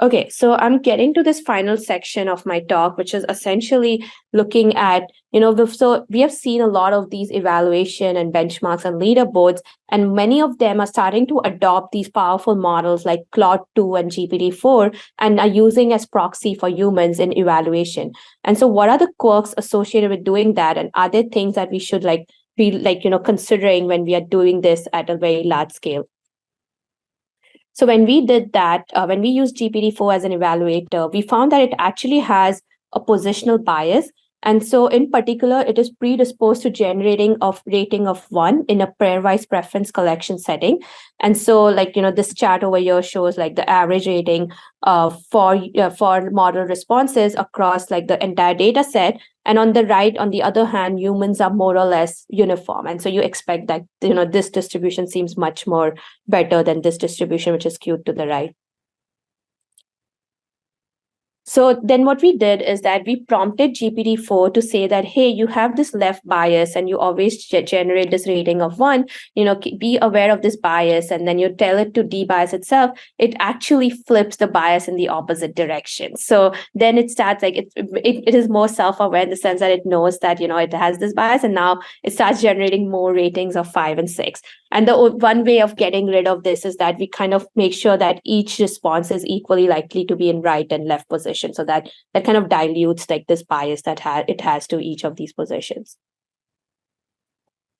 Okay, so I'm getting to this final section of my talk, which is essentially looking at, so we have seen a lot of these evaluation and benchmarks and leaderboards, and many of them are starting to adopt these powerful models like Claude 2 and GPT-4 and are using as proxy for humans in evaluation. And so what are the quirks associated with doing that? And are there things that we should be considering when we are doing this at a very large scale? So when we did that, when we used GPT-4 as an evaluator, we found that it actually has a positional bias. And so in particular, it is predisposed to generating of rating of 1 in a pairwise preference collection setting. And so this chart over here shows like the average rating for model responses across like the entire data set. And on the right, on the other hand, humans are more or less uniform. And so you expect that, this distribution seems much more better than this distribution, which is skewed to the right. So then what we did is that we prompted GPT-4 to say that, hey, you have this left bias and you always generate this rating of 1, be aware of this bias. And then you tell it to debias itself. It actually flips the bias in the opposite direction. So then it starts like, it is more self-aware in the sense that it knows that, it has this bias, and now it starts generating more ratings of 5 and 6. And the one way of getting rid of this is that we kind of make sure that each response is equally likely to be in right and left position. So that kind of dilutes like this bias that it has to each of these positions.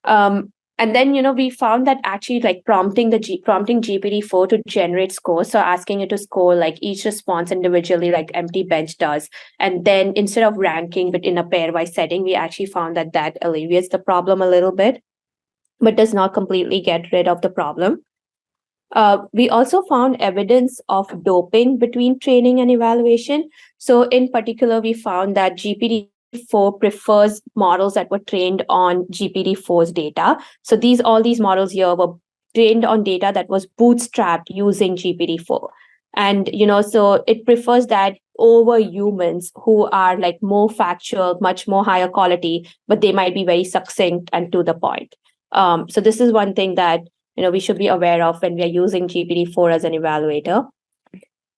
And then, we found that actually like prompting GPT-4 to generate scores. So asking it to score like each response individually, like empty bench does. And then instead of ranking but in a pairwise setting, we actually found that alleviates the problem a little bit, but does not completely get rid of the problem. We also found evidence of doping between training and evaluation. So in particular, we found that GPT-4 prefers models that were trained on GPT-4's data. So all these models here were trained on data that was bootstrapped using GPT-4. And, so it prefers that over humans who are like more factual, much more higher quality, but they might be very succinct and to the point. So this is one thing that we should be aware of when we are using GPT-4 as an evaluator.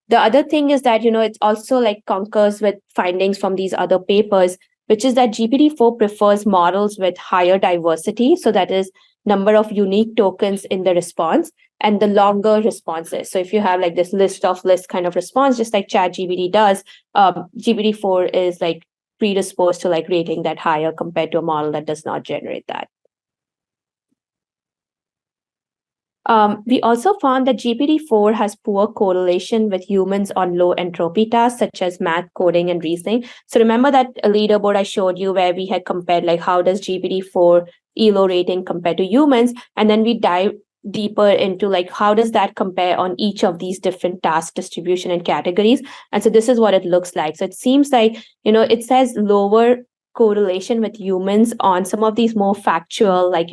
The other thing is that it also like concurs with findings from these other papers, which is that GPT-4 prefers models with higher diversity. So that is number of unique tokens in the response and the longer responses. So if you have like this list kind of response, just like ChatGPT does, GPT-4 is like predisposed to like rating that higher compared to a model that does not generate that. We also found that GPT-4 has poor correlation with humans on low entropy tasks, such as math, coding, and reasoning. So remember that leaderboard I showed you where we had compared like how does GPT-4 ELO rating compare to humans? And then we dive deeper into like how does that compare on each of these different task distribution and categories. And so this is what it looks like. So it seems like, it says lower correlation with humans on some of these more factual, like,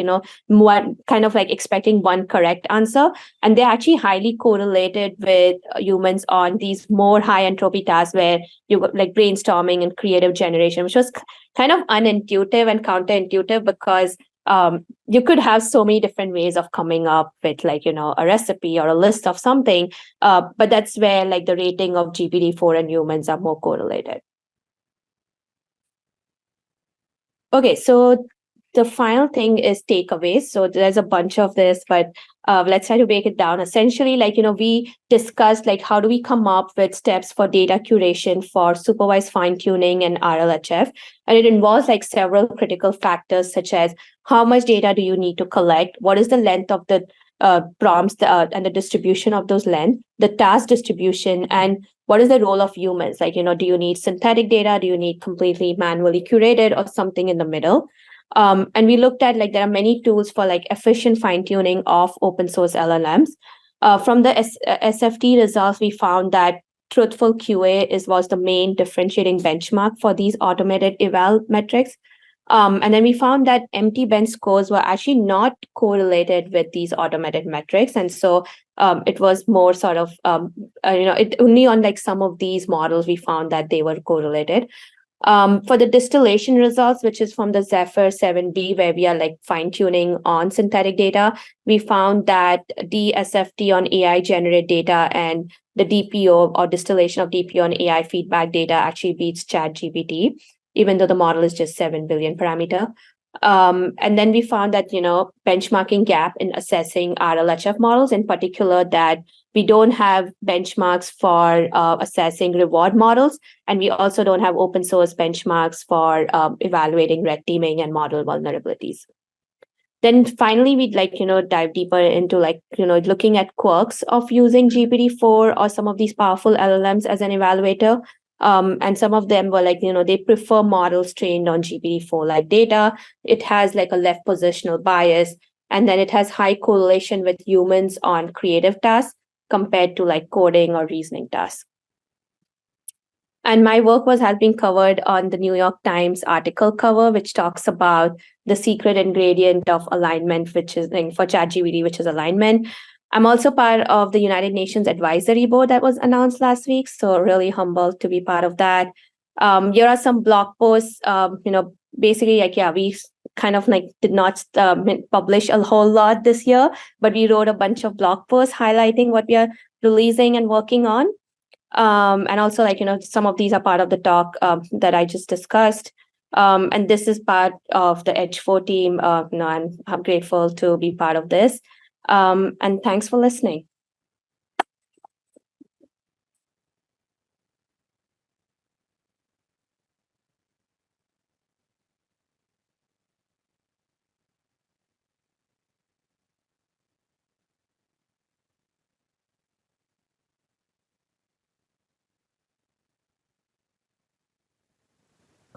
one kind of like expecting one correct answer. And they're actually highly correlated with humans on these more high entropy tasks where you got like brainstorming and creative generation, which was kind of unintuitive and counterintuitive because you could have so many different ways of coming up with like, a recipe or a list of something. But that's where like the rating of GPT-4 and humans are more correlated. Okay, so the final thing is takeaways. So there's a bunch of this, but let's try to break it down. Essentially, like, we discussed like how do we come up with steps for data curation for supervised fine-tuning and RLHF. And it involves like several critical factors such as how much data do you need to collect, what is the length of the prompts and the distribution of those length, the task distribution, and what is the role of humans? Like, do you need synthetic data? Do you need completely manually curated or something in the middle? And we looked at like there are many tools for like efficient fine tuning of open source LLMs. From the SFT results, we found that truthful QA was the main differentiating benchmark for these automated eval metrics. And then we found that empty bench scores were actually not correlated with these automated metrics. And so it was more sort of, it only on like some of these models, we found that they were correlated. For the distillation results, which is from the Zephyr 7B, where we are like fine tuning on synthetic data, we found that the SFT on AI generated data and the DPO or distillation of DPO on AI feedback data actually beats ChatGPT, even though the model is just 7 billion parameter. And then we found that, benchmarking gap in assessing RLHF models, in particular, that we don't have benchmarks for assessing reward models, and we also don't have open source benchmarks for evaluating red teaming and model vulnerabilities. Then finally, we'd like, dive deeper into like, looking at quirks of using GPT-4 or some of these powerful LLMs as an evaluator. And some of them were like, they prefer models trained on GPT-4 like data. It has like a left positional bias, and then it has high correlation with humans on creative tasks compared to like coding or reasoning tasks. And my work has been covered on the New York Times article cover, which talks about the secret ingredient of alignment, which is like, for ChatGPT, which is alignment. I'm also part of the United Nations Advisory Board that was announced last week, so really humbled to be part of that. Here are some blog posts. Basically, like, we kind of like did not publish a whole lot this year, but we wrote a bunch of blog posts highlighting what we are releasing and working on. And also, like, some of these are part of the talk that I just discussed. And this is part of the H4 team. I'm grateful to be part of this. And thanks for listening.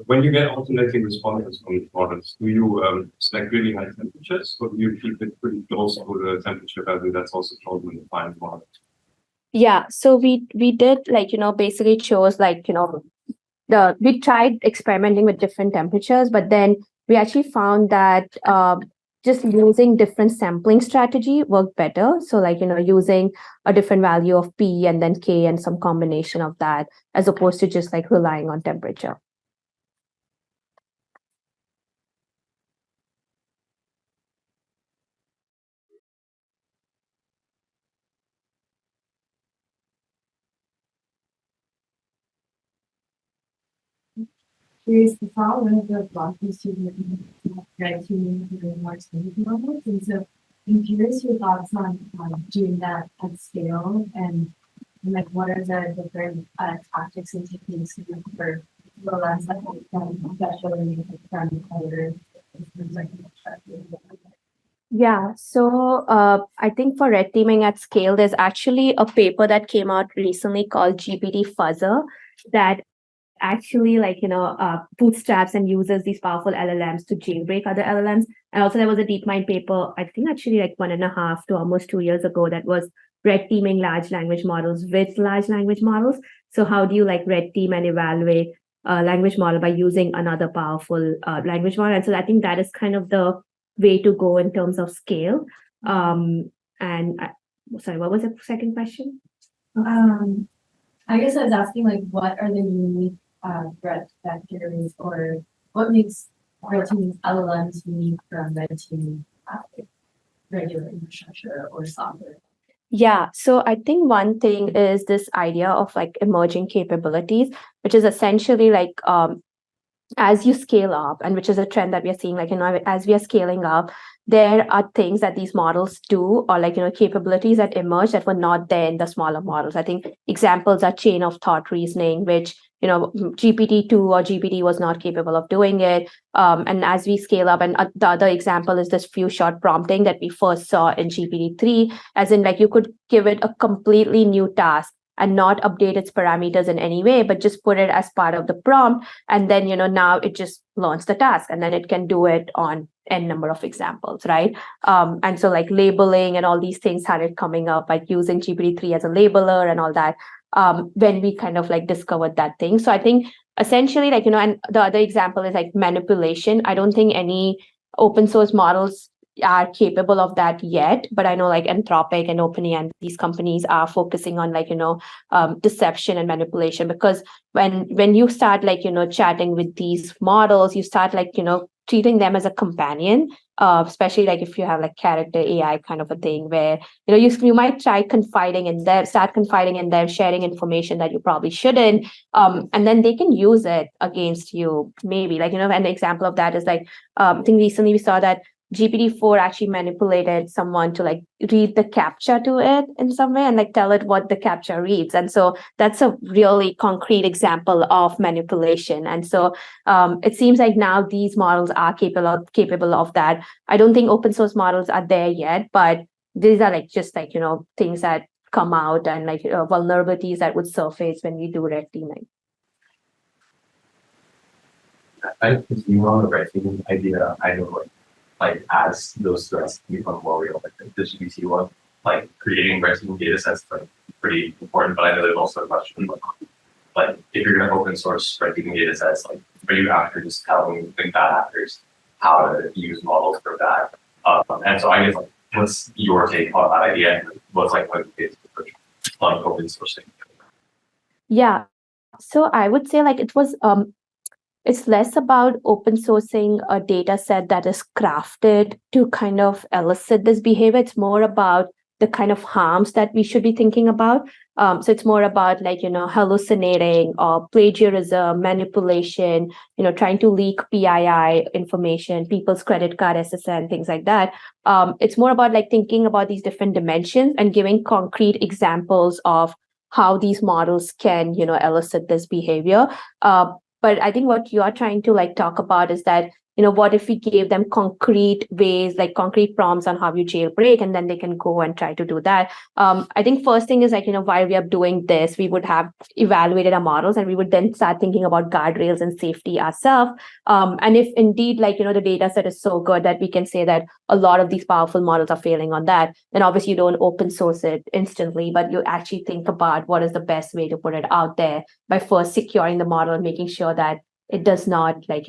When you get alternating responses from the models, do you select really high temperatures, or do you keep it pretty close to the temperature value that's also chosen in the final model? Yeah, so we did like, basically chose like, we tried experimenting with different temperatures, but then we actually found that just using different sampling strategy worked better. So like, using a different value of P and then K and some combination of that, as opposed to just like relying on temperature. Curious to follow one of the blog posts you read to the more extended models. And so I'm curious your thoughts on doing that at scale and like what are the different tactics and techniques you use for LLMs that especially from other Yeah, so I think for red teaming at scale, there's actually a paper that came out recently called GPT Fuzzer that actually like, bootstraps and uses these powerful LLMs to jailbreak other LLMs. And also there was a DeepMind paper, I think actually like 1.5 to almost 2 years ago, that was red teaming large language models with large language models. So how do you like red team and evaluate a language model by using another powerful language model? And so I think that is kind of the way to go in terms of scale. Sorry, what was the second question? I guess I was asking like what are the unique threat vectors or what makes red team's LLMs unique from red team regular infrastructure or software? Yeah, so I think one thing is this idea of like emerging capabilities, which is essentially like as you scale up, and which is a trend that we are seeing, like, as we are scaling up, there are things that these models do, or like, capabilities that emerge that were not there in the smaller models. I think examples are chain of thought reasoning, which, GPT-2 or GPT was not capable of doing it. And as we scale up, and the other example is this few shot prompting that we first saw in GPT-3, as in like you could give it a completely new task and not update its parameters in any way, but just put it as part of the prompt. And then, now it just learns the task, and then it can do it on n number of examples, right? And so like labeling and all these things started coming up, like using GPT-3 as a labeler and all that, when we kind of like discovered that thing. So I think essentially like, and the other example is like manipulation. I don't think any open source models are capable of that yet, but I know like Anthropic and OpenAI and these companies are focusing on like, deception and manipulation, because when you start like, chatting with these models, you start like, treating them as a companion, especially like if you have like character AI kind of a thing where, you might try confiding in them, start confiding in them, sharing information that you probably shouldn't, and then they can use it against you, maybe like, an example of that is like, I think recently we saw that GPT-4 actually manipulated someone to like read the captcha to it in some way and like tell it what the captcha reads. And so that's a really concrete example of manipulation. And so it seems like now these models are capable of that. I don't think open source models are there yet, but these are like just like, things that come out and like vulnerabilities that would surface when we do red teaming. I continue on the red teaming idea. I know like as those threats become more real, like the GPT one, like creating red teaming data sets like pretty important, but I know there's also a question like if you're gonna open source red teaming data sets, like are you after just telling the bad actors how to use models for that? And so I guess like what's your take on that idea and what's like the approach on open sourcing? Yeah. So I would say like it's less about open sourcing a data set that is crafted to kind of elicit this behavior. It's more about the kind of harms that we should be thinking about. So it's more about like, hallucinating or plagiarism, manipulation, trying to leak PII information, people's credit card SSN, things like that. It's more about like thinking about these different dimensions and giving concrete examples of how these models can, elicit this behavior. But I think what you are trying to like talk about is that, what if we gave them concrete ways, like concrete prompts on how you jailbreak, and then they can go and try to do that. I think first thing is like, while we are doing this, we would have evaluated our models and we would then start thinking about guardrails and safety ourselves. And if indeed like, the data set is so good that we can say that a lot of these powerful models are failing on that, then obviously you don't open source it instantly, but you actually think about what is the best way to put it out there by first securing the model and making sure that it does not like,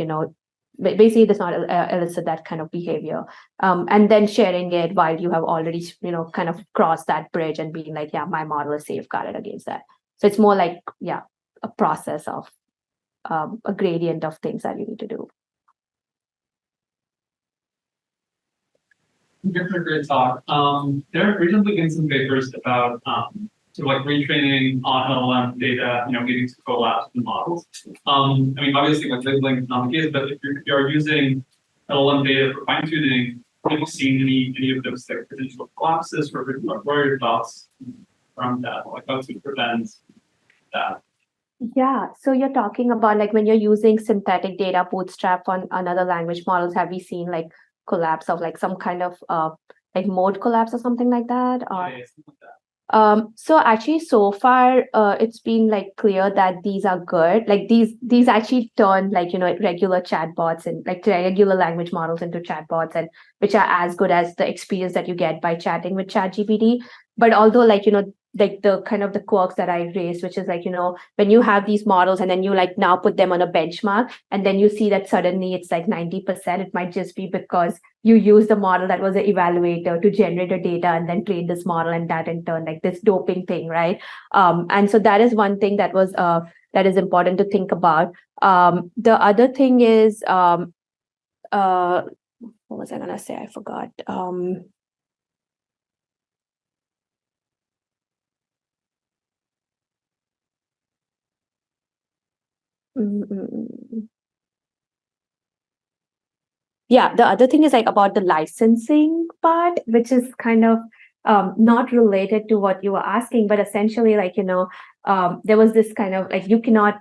basically it does not elicit that kind of behavior, and then sharing it while you have already kind of crossed that bridge and being like, yeah, my model is safeguarded against that. So it's more like, yeah, a process of a gradient of things that you need to do. Thank you for a great talk. There have recently been some papers about sort of like retraining on LLM data, leading to collapse in models. I mean, obviously, like labeling is not the case, but if you're using LLM data for fine tuning, have you seen any of those like potential collapses, or what are your thoughts from that? Like how to prevent that? Yeah, so you're talking about like when you're using synthetic data bootstrap on other language models, have we seen like collapse of like some kind of like mode collapse or something like that? Or Yeah, something like that. So actually so far it's been like clear that these are good. Like these actually turn like, regular chatbots and like regular language models into chatbots, and which are as good as the experience that you get by chatting with ChatGPT. But although like, like the kind of the quirks that I raised, which is like, when you have these models and then you like now put them on a benchmark and then you see that suddenly it's like 90%, it might just be because you use the model that was an evaluator to generate the data and then train this model, and that in turn like this doping thing, right? And so that is one thing that was that is important to think about. The other thing is what was I gonna say? I forgot. Yeah, the other thing is like about the licensing part, which is kind of not related to what you were asking, but essentially like, there was this kind of like, you cannot,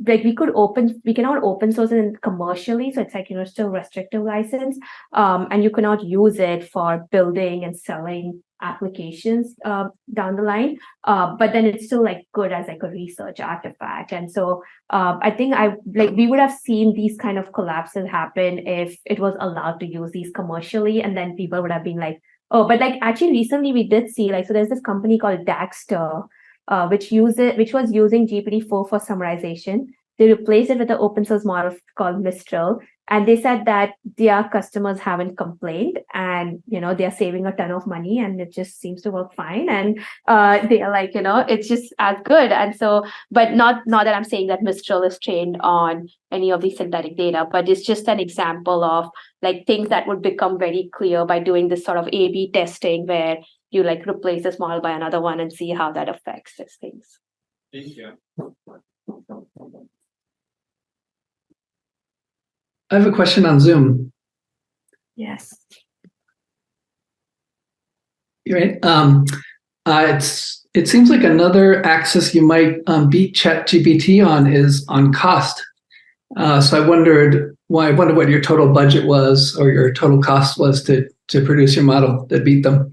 like we cannot open source it commercially. So it's like, still restrictive license. And you cannot use it for building and selling applications down the line. But then it's still like good as like a research artifact. And so I think we would have seen these kind of collapses happen if it was allowed to use these commercially. And then people would have been like, oh, but like actually recently we did see like, so there's this company called Daxter, which was using GPT-4 for summarization. They replaced it with an open source model called Mistral, and they said that their customers haven't complained, and they are saving a ton of money, and it just seems to work fine. And they are like, it's just as good. And so, but not that I'm saying that Mistral is trained on any of the synthetic data, but it's just an example of like things that would become very clear by doing this sort of A/B testing where you like replace this model by another one and see how that affects these things. Thank you. I have a question on Zoom. Yes. Right. It seems like another axis you might beat ChatGPT on is on cost. So I wondered what your total budget was or your total cost was to produce your model that beat them.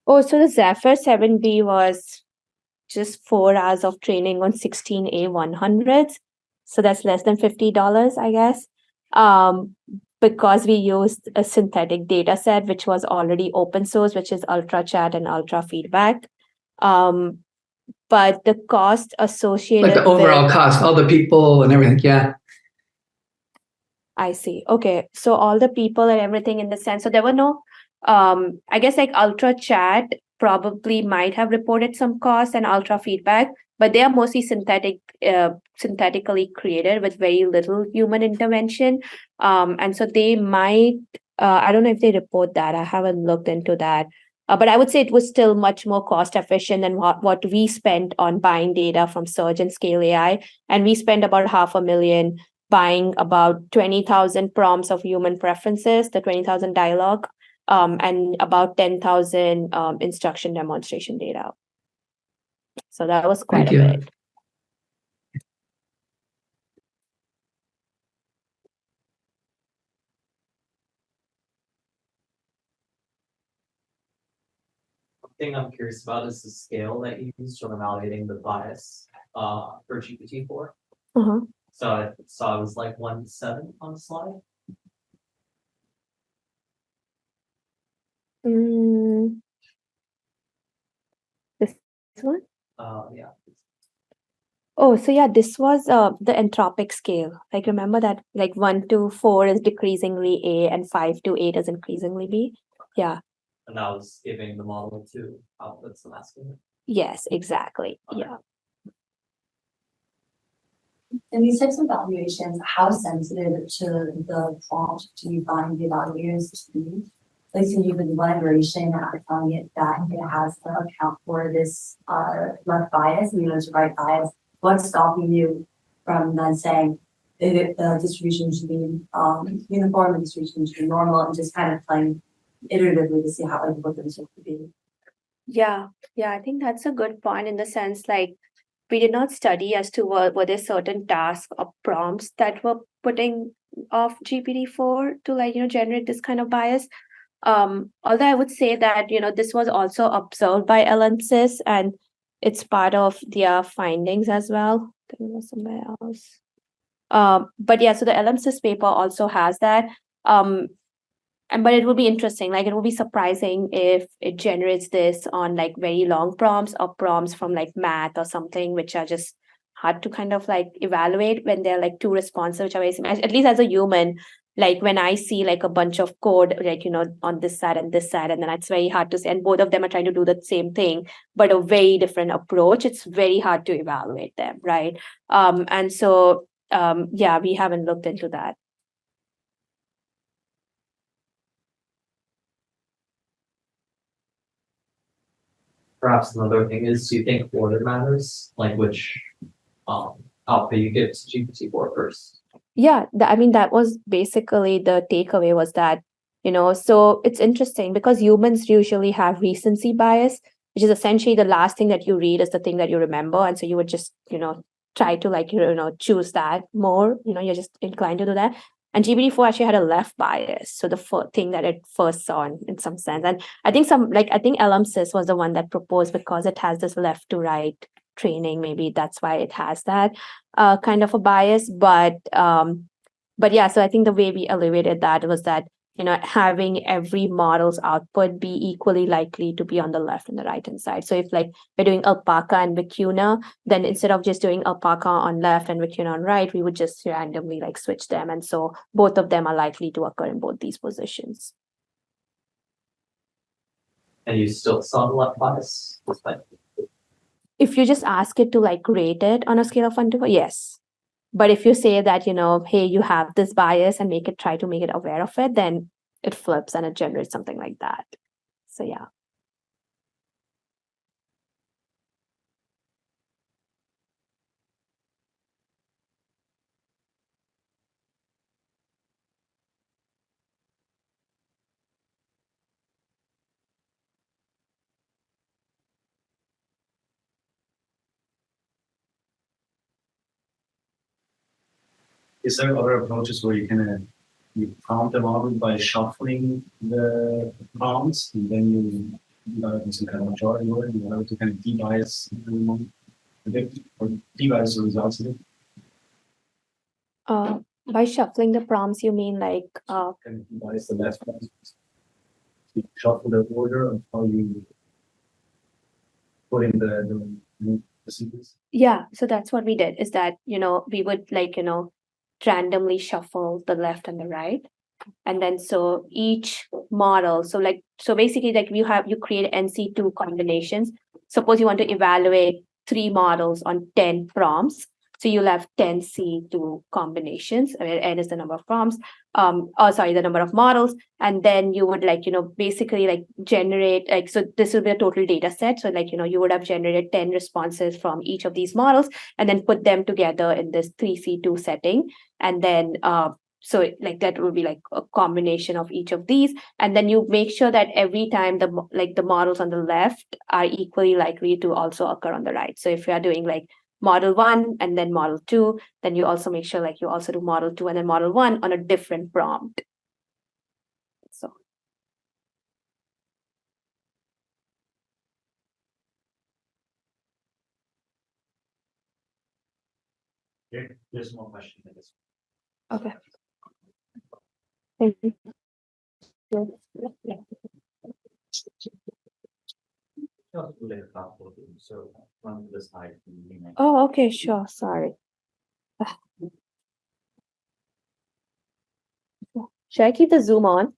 Oh, so the Zephyr 7B was just 4 hours of training on 16A100s. So that's less than $50, I guess. Because we used a synthetic data set, which was already open source, which is Ultra Chat and Ultra Feedback. But the cost associated like the overall cost, all the people and everything, yeah. I see. Okay. So all the people and everything in the sense, so there were no, I guess like Ultra Chat probably might have reported some costs and Ultra Feedback, but they are mostly synthetically created with very little human intervention. And so they might, I don't know if they report that. I haven't looked into that. But I would say it was still much more cost efficient than what we spent on buying data from Surge and Scale AI. And we spent about $500,000 buying about 20,000 prompts of human preferences, the 20,000 dialogue, and about 10,000 instruction demonstration data. So that was quite a bit. One thing I'm curious about is the scale that you use for evaluating the bias for GPT-4. Uh-huh. So I saw it was like 1:7 on the slide. This one? Yeah. Oh, so yeah, this was the entropic scale. Like remember that like 1 to 4 is decreasingly A and 5 to 8 is increasingly B. Yeah. And that was giving the model 2 outputs and asking it. Yes, exactly. Okay. Yeah. In these types of evaluations, how sensitive to the prompt do you find the evaluators to be? Like, so you have one iteration telling it that it has to account for this left bias and this right bias. What's stopping you from then saying the distribution should be uniform, the distribution should be normal, and just kind of playing iteratively to see how what the result could be? Yeah, I think that's a good point in the sense like we did not study as to were there certain tasks or prompts that were putting off GPT-4 to like, generate this kind of bias. Although I would say that, this was also observed by LLMs and it's part of their findings as well. There was somewhere else. But yeah, so the LLMs paper also has that. But it will be interesting, like it will be surprising if it generates this on like very long prompts or prompts from like math or something, which are just hard to kind of like evaluate when they're like too responsive, which are very similar. At least as a human, like when I see like a bunch of code, like, on this side and this side, and then it's very hard to say, and both of them are trying to do the same thing, but a very different approach. It's very hard to evaluate them, right? And so, yeah, we haven't looked into that. perhaps another thing is, do you think order matters? Like which output you give to GPT-4 first? Yeah, I mean, that was basically the takeaway was that, so it's interesting because humans usually have recency bias, which is essentially the last thing that you read is the thing that you remember. And so you would just, try to like, choose that more, you're just inclined to do that. And GPT-4 actually had a left bias. So the thing that it first saw in some sense. And I think LLMs was the one that proposed because it has this left to right training. Maybe that's why it has that kind of a bias. But yeah, so I think the way we elevated that was that, having every model's output be equally likely to be on the left and the right hand side. So if like we're doing alpaca and vicuna, then instead of just doing alpaca on left and vicuna on right, we would just randomly like switch them. And so both of them are likely to occur in both these positions. And you still saw the left bias? If you just ask it to like rate it on a scale of 1 to 4, yes. But if you say that, hey, you have this bias and try to make it aware of it, then it flips and it generates something like that. So yeah. Is there other approaches where you prompt the model by shuffling the prompts and then you do some kind of majority order in order to kind of de-bias predict or de-bias the results of it? By shuffling the prompts, you mean like Kind of de-bias the left prompts. You shuffle the order of how you put in the sequence? Yeah, so that's what we did is that, we would like, randomly shuffle the left and the right. And then so each model, so basically like you create NC2 combinations. Suppose you want to evaluate 3 models on 10 prompts. So you'll have 10 C2 combinations. I mean, N is the number of prompts. The number of models. And then you would basically like generate so this will be a total data set. So you would have generated 10 responses from each of these models and then put them together in this 3C2 setting. And then so that will be like a combination of each of these. And then you make sure that every time the models on the left are equally likely to also occur on the right. So if you are doing like model 1 and then model 2, then you also make sure you also do model 2 and then model 1 on a different prompt. So. There's one question. Okay. Thank you. Oh, okay, sure. Sorry. Should I keep the Zoom on?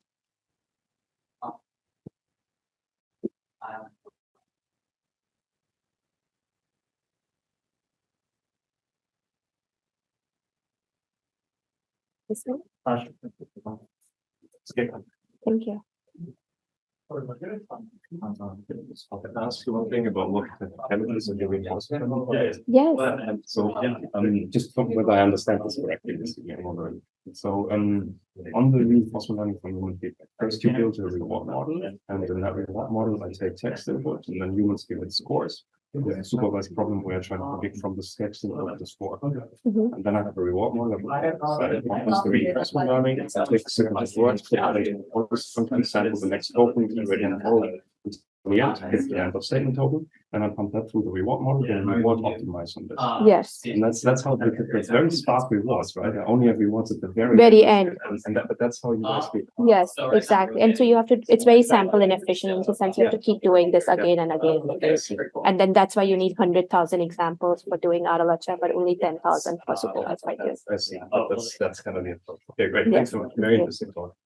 This one? Thank you. Ask you one thing about what the evidence of doing reinforcement. Yes. So, just whether I understand this correctly, this is getting over. So, on the reinforcement learning from human feedback, first you build a reward model, and in that reward model, I take text input, and then humans give it scores. With a supervised problem where I try to predict from the text input the score. And then I have a reward model that the reinforcement learning, it takes a couple of words, sometimes sample the next token, already in the end, hit the end of statement token, and I pump that through the reward model, then reward optimize on this. Yes. And that's how it's very sparse rewards, right? I only have rewards at the very end. But that's how you guys speak. Yes, exactly. And so you have to, it's very sample inefficient in the sense you have to keep doing this again and again. And then that's why you need 100,000 examples for doing RLHF, but only 10,000 for supervised. I see. That's kind of the approach. Okay, great. Thanks so much. Very interesting talk.